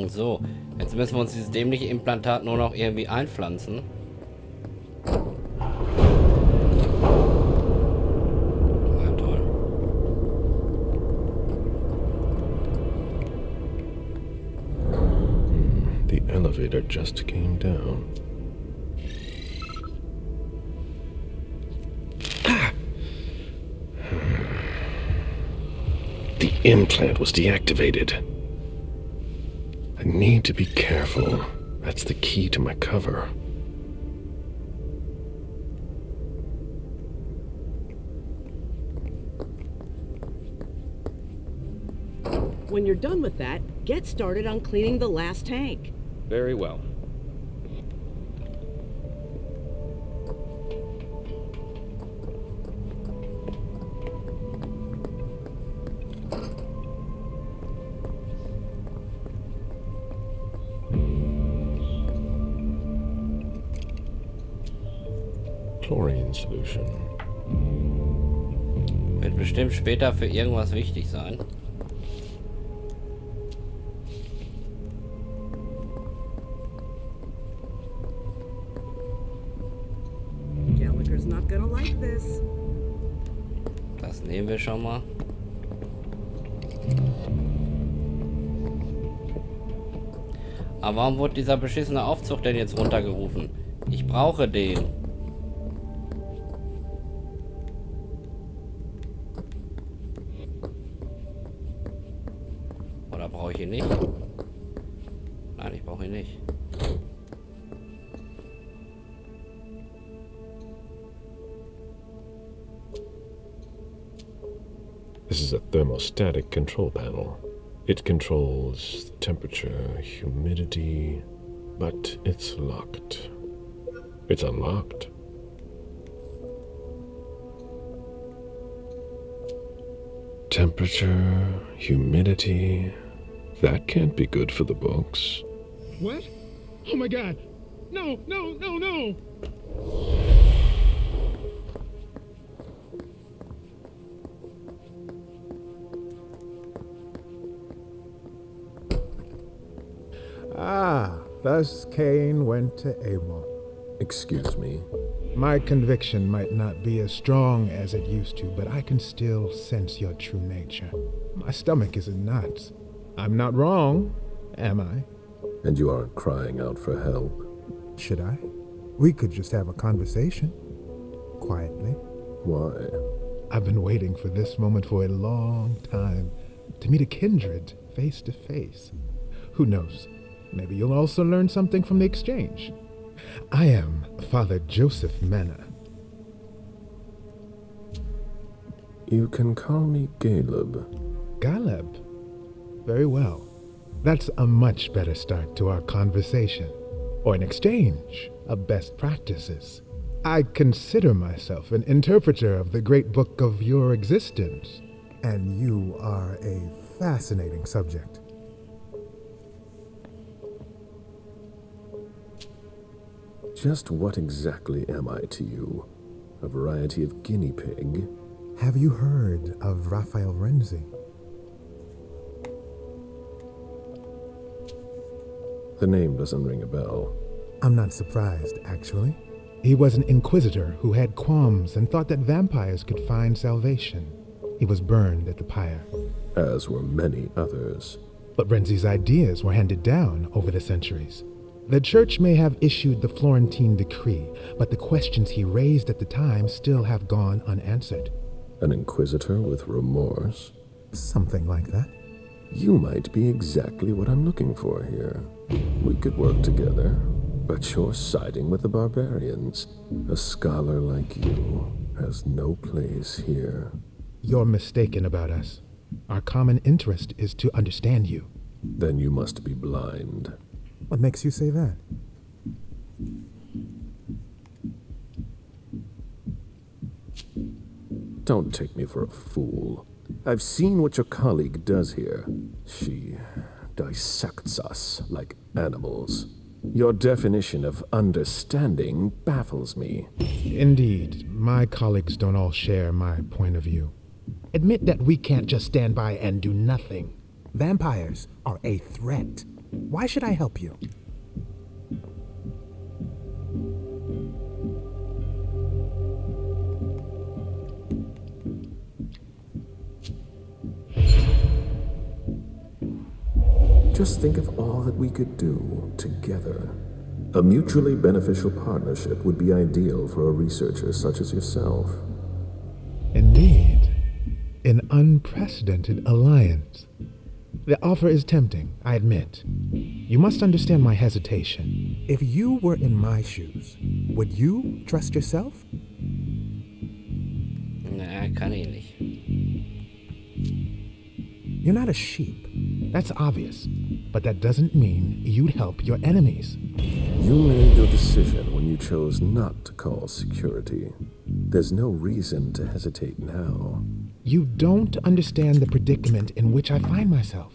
So, jetzt müssen wir uns dieses dämliche Implantat nur noch irgendwie einpflanzen. Ja, toll. The elevator just came down. The implant was deactivated. I need to be careful. That's the key to my cover. When you're done with that, get started on cleaning the last tank. Very well. Chlorine solution. Wird bestimmt später für irgendwas wichtig sein. Gallagher's not gonna like this. Das nehmen wir schon mal. Aber warum wurde dieser beschissene Aufzug denn jetzt runtergerufen? Ich brauche den. Oder brauche ich ihn nicht? Nein, ich brauche ihn nicht. This is a thermostatic control panel. It controls the temperature, humidity, but it's locked. It's unlocked. Temperature, humidity. That can't be good for the books. What? Oh my god! No, no, no, no! Ah, thus Cain went to Abel. Excuse me. My conviction might not be as strong as it used to, but I can still sense your true nature. My stomach is in knots. I'm not wrong, am I? And you aren't crying out for help. Should I? We could just have a conversation. Quietly. Why? I've been waiting for this moment for a long time. To meet a kindred, face to face. Who knows? Maybe you'll also learn something from the exchange. I am Father Joseph Mena. You can call me Galeb. Galeb? Very well. That's a much better start to our conversation. Or an exchange of best practices. I consider myself an interpreter of the great book of your existence. And you are a fascinating subject. Just what exactly am I to you? A variety of guinea pig? Have you heard of Raphael Renzi? The name doesn't ring a bell. I'm not surprised, actually. He was an inquisitor who had qualms and thought that vampires could find salvation. He was burned at the pyre. As were many others. But Renzi's ideas were handed down over the centuries. The church may have issued the Florentine decree, but the questions he raised at the time still have gone unanswered. An inquisitor with remorse? Something like that. You might be exactly what I'm looking for here. We could work together, but you're siding with the barbarians. A scholar like you has no place here. You're mistaken about us. Our common interest is to understand you. Then you must be blind. What makes you say that? Don't take me for a fool. I've seen what your colleague does here. She dissects us like animals. Your definition of understanding baffles me. Indeed, my colleagues don't all share my point of view. Admit that we can't just stand by and do nothing. Vampires are a threat. Why should I help you? Just think of all that we could do together. A mutually beneficial partnership would be ideal for a researcher such as yourself. Indeed. An unprecedented alliance. The offer is tempting, I admit. You must understand my hesitation. If you were in my shoes, would you trust yourself? Naja, kann ich nicht. You're not a sheep. That's obvious. But that doesn't mean you'd help your enemies. You made your decision when you chose not to call security. There's no reason to hesitate now. You don't understand the predicament in which I find myself.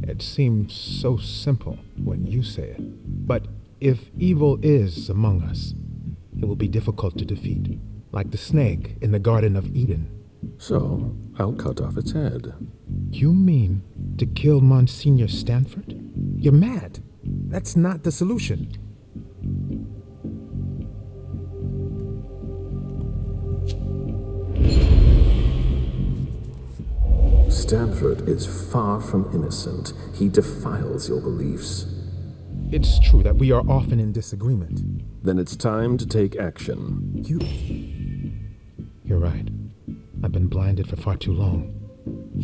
It seems so simple when you say it. But if evil is among us, it will be difficult to defeat, like the snake in the Garden of Eden. So, I'll cut off its head. You mean to kill Monsignor Stanford? You're mad. That's not the solution. Stanford is far from innocent. He defiles your beliefs. It's true that we are often in disagreement. Then it's time to take action. You're right. I've been blinded for far too long.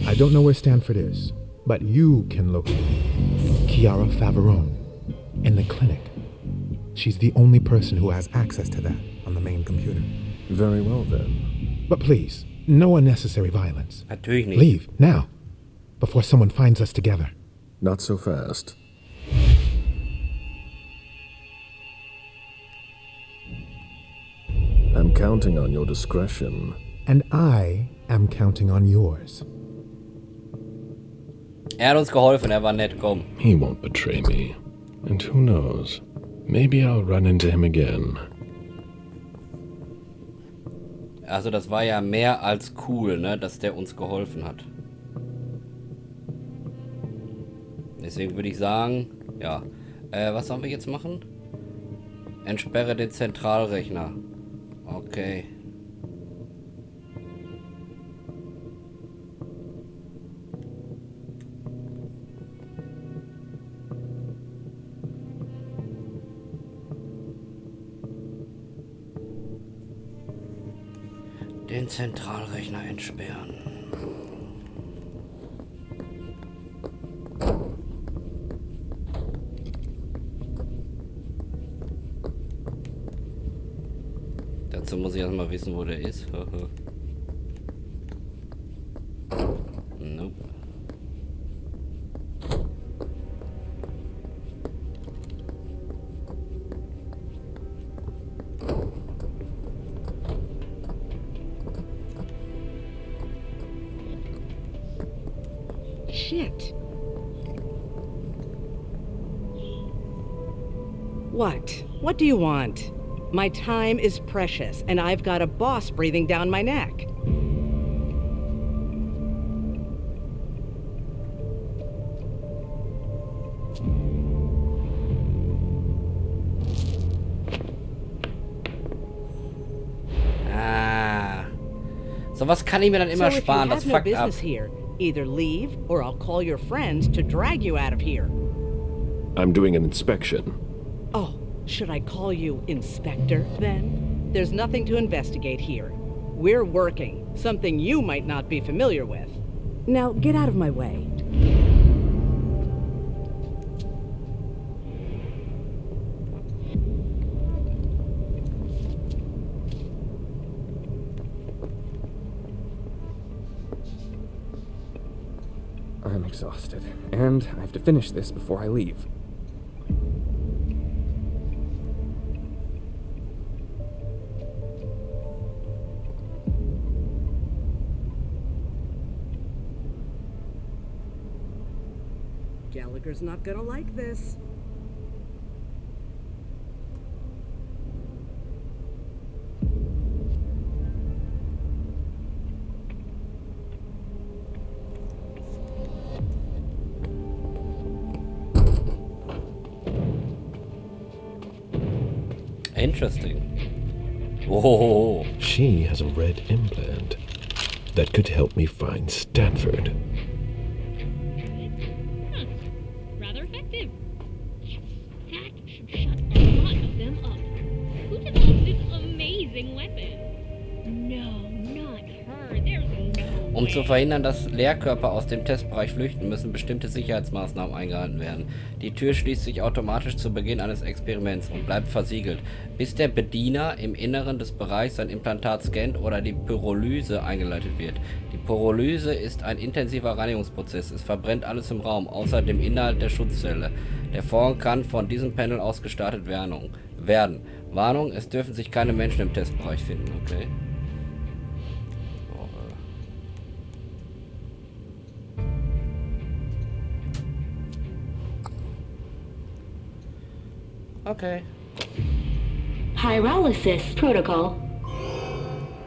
I don't know where Stanford is, but you can locate Chiara Favarone in the clinic. She's the only person who has access to that on the main computer. Very well, then. But please, no unnecessary violence. Natürlich nicht. Leave, now, before someone finds us together. Not so fast. I'm counting on your discretion. And I am counting on yours. Er hat uns geholfen, er war nett, komm. He won't betray me. And who knows? Maybe I'll run into him again. Also das war ja mehr als cool, ne, dass der uns geholfen hat. Deswegen würde ich sagen, ja. Was sollen wir jetzt machen? Entsperre den Zentralrechner. Okay. Den Zentralrechner entsperren. Dazu muss ich erstmal wissen, wo der ist. Nope. Shit. What? What do you want? My time is precious, and I've got a boss breathing down my neck. Sowas kann ich mir dann immer sparen, das fuckt ab. Here, either leave or I'll call your friends to drag you out of here. I'm doing an inspection. Oh, should I call you Inspector then? There's nothing to investigate here. We're working, something you might not be familiar with. Now get out of my way. I'm exhausted, and I have to finish this before I leave. Gallagher's not gonna like this. Interesting. Whoa. She has a red implant that could help me find Stanford. Rather effective. That should shut a lot of them up. Who developed this amazing weapon? No, not her. There's no Um zu verhindern, dass Leerkörper aus dem Testbereich flüchten, müssen bestimmte Sicherheitsmaßnahmen eingehalten werden. Die Tür schließt sich automatisch zu Beginn eines Experiments und bleibt versiegelt, bis der Bediener im Inneren des Bereichs sein Implantat scannt oder die Pyrolyse eingeleitet wird. Die Pyrolyse ist ein intensiver Reinigungsprozess. Es verbrennt alles im Raum, außer dem Inhalt der Schutzzelle. Der Vorhang kann von diesem Panel aus gestartet werden. Warnung, es dürfen sich keine Menschen im Testbereich finden, okay? Okay. Pyrolysis protocol.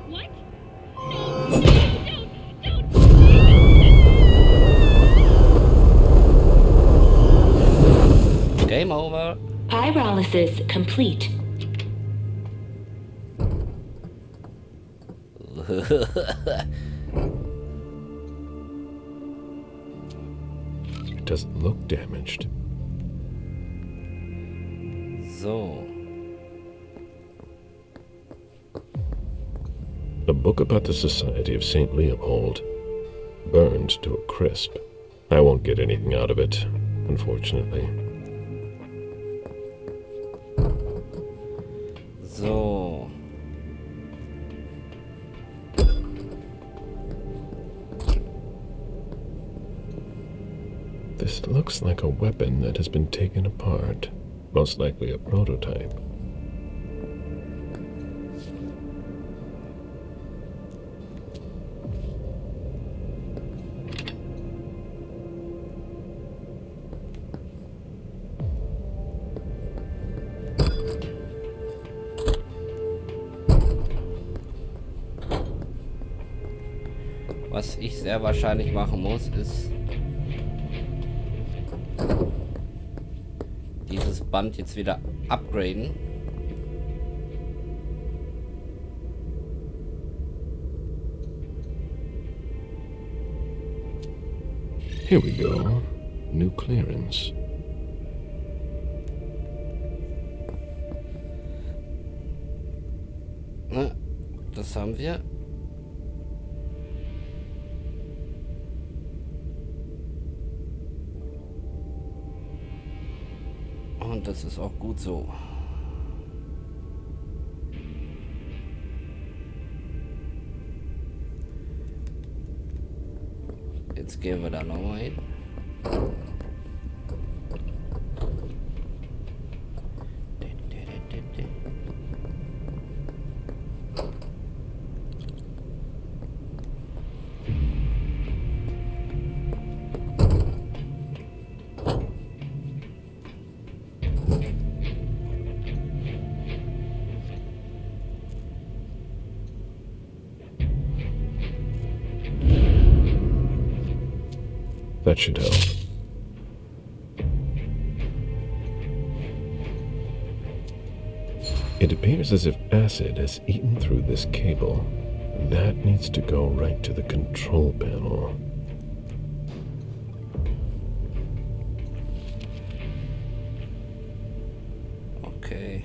What? Game over. Pyrolysis complete. It doesn't look damaged. So. A book about the Society of St. Leopold. Burned to a crisp. I won't get anything out of it, unfortunately. So. This looks like a weapon that has been taken apart. Most likely a prototype. Was ich sehr wahrscheinlich machen muss, ist dieses Band jetzt wieder upgraden. Here we go. New clearance. Na, das haben wir. Und das ist auch gut so. Jetzt gehen wir da nochmal hin. That should help. It appears as if acid has eaten through this cable. That needs to go right to the control panel. Okay.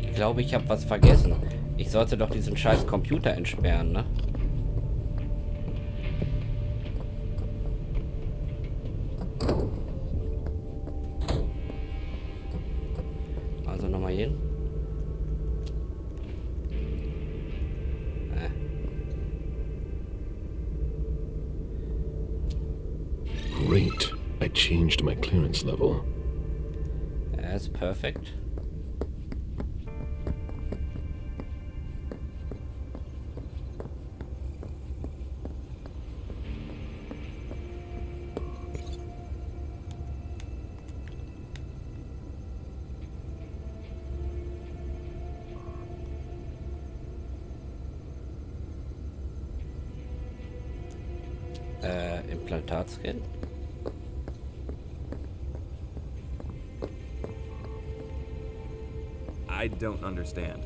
Ich glaube, ich habe was vergessen. Ich sollte doch diesen scheiß Computer entsperren, ne? Also nochmal hin. Great. I changed my clearance level. That's perfect. Implantatscan. I don't understand.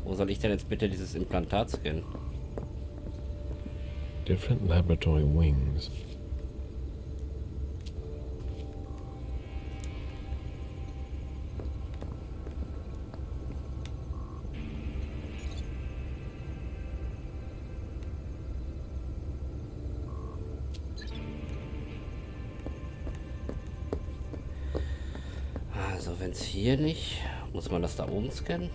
Wo soll ich denn jetzt bitte dieses Implantat scannen? Different laboratory wings. Also wenn es hier nicht, muss man das da oben scannen?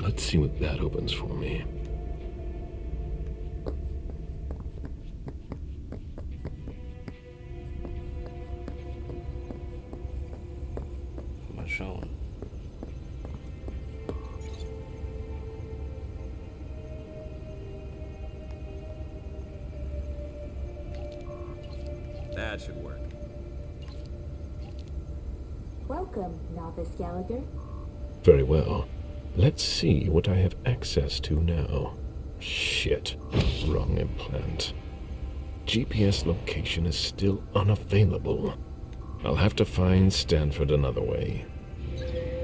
Let's see what that opens for me. Mal schauen. That should work. Welcome, Novice Gallagher. Very well. Let's see what I have access to now. Shit. Wrong implant. GPS location is still unavailable. I'll have to find Stanford another way.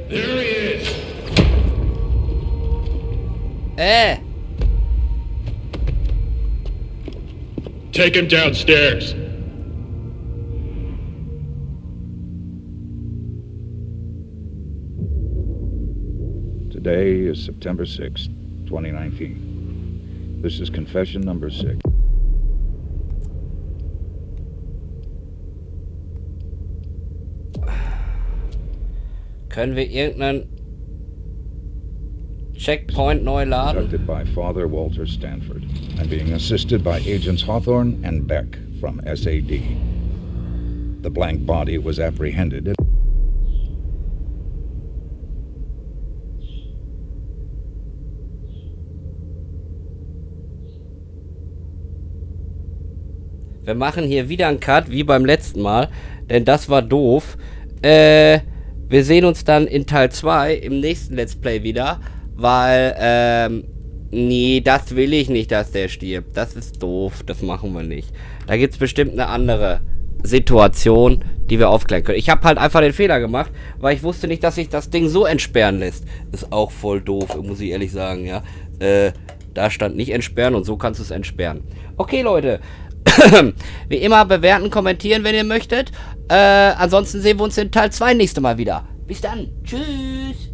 There he is! Take him downstairs. Today is September 6th, 2019. This is confession number 6. Können wir irgendeinen Checkpoint neu laden? Conducted by Father Walter Stanford and being assisted by Agents Hawthorne and Beck from SAD. The blank body was apprehended. Wir machen hier wieder einen Cut, wie beim letzten Mal, denn das war doof. Wir sehen uns dann in Teil 2 im nächsten Let's Play wieder, weil, nee, das will ich nicht, dass der stirbt. Das ist doof, das machen wir nicht. Da gibt es bestimmt eine andere Situation, die wir aufklären können. Ich habe halt einfach den Fehler gemacht, weil ich wusste nicht, dass sich das Ding so entsperren lässt. Ist auch voll doof, muss ich ehrlich sagen, ja. Da stand nicht entsperren und so kannst du es entsperren. Okay, Leute. Wie immer bewerten, kommentieren, wenn ihr möchtet. Ansonsten sehen wir uns in Teil 2 nächste Mal wieder. Bis dann. Tschüss.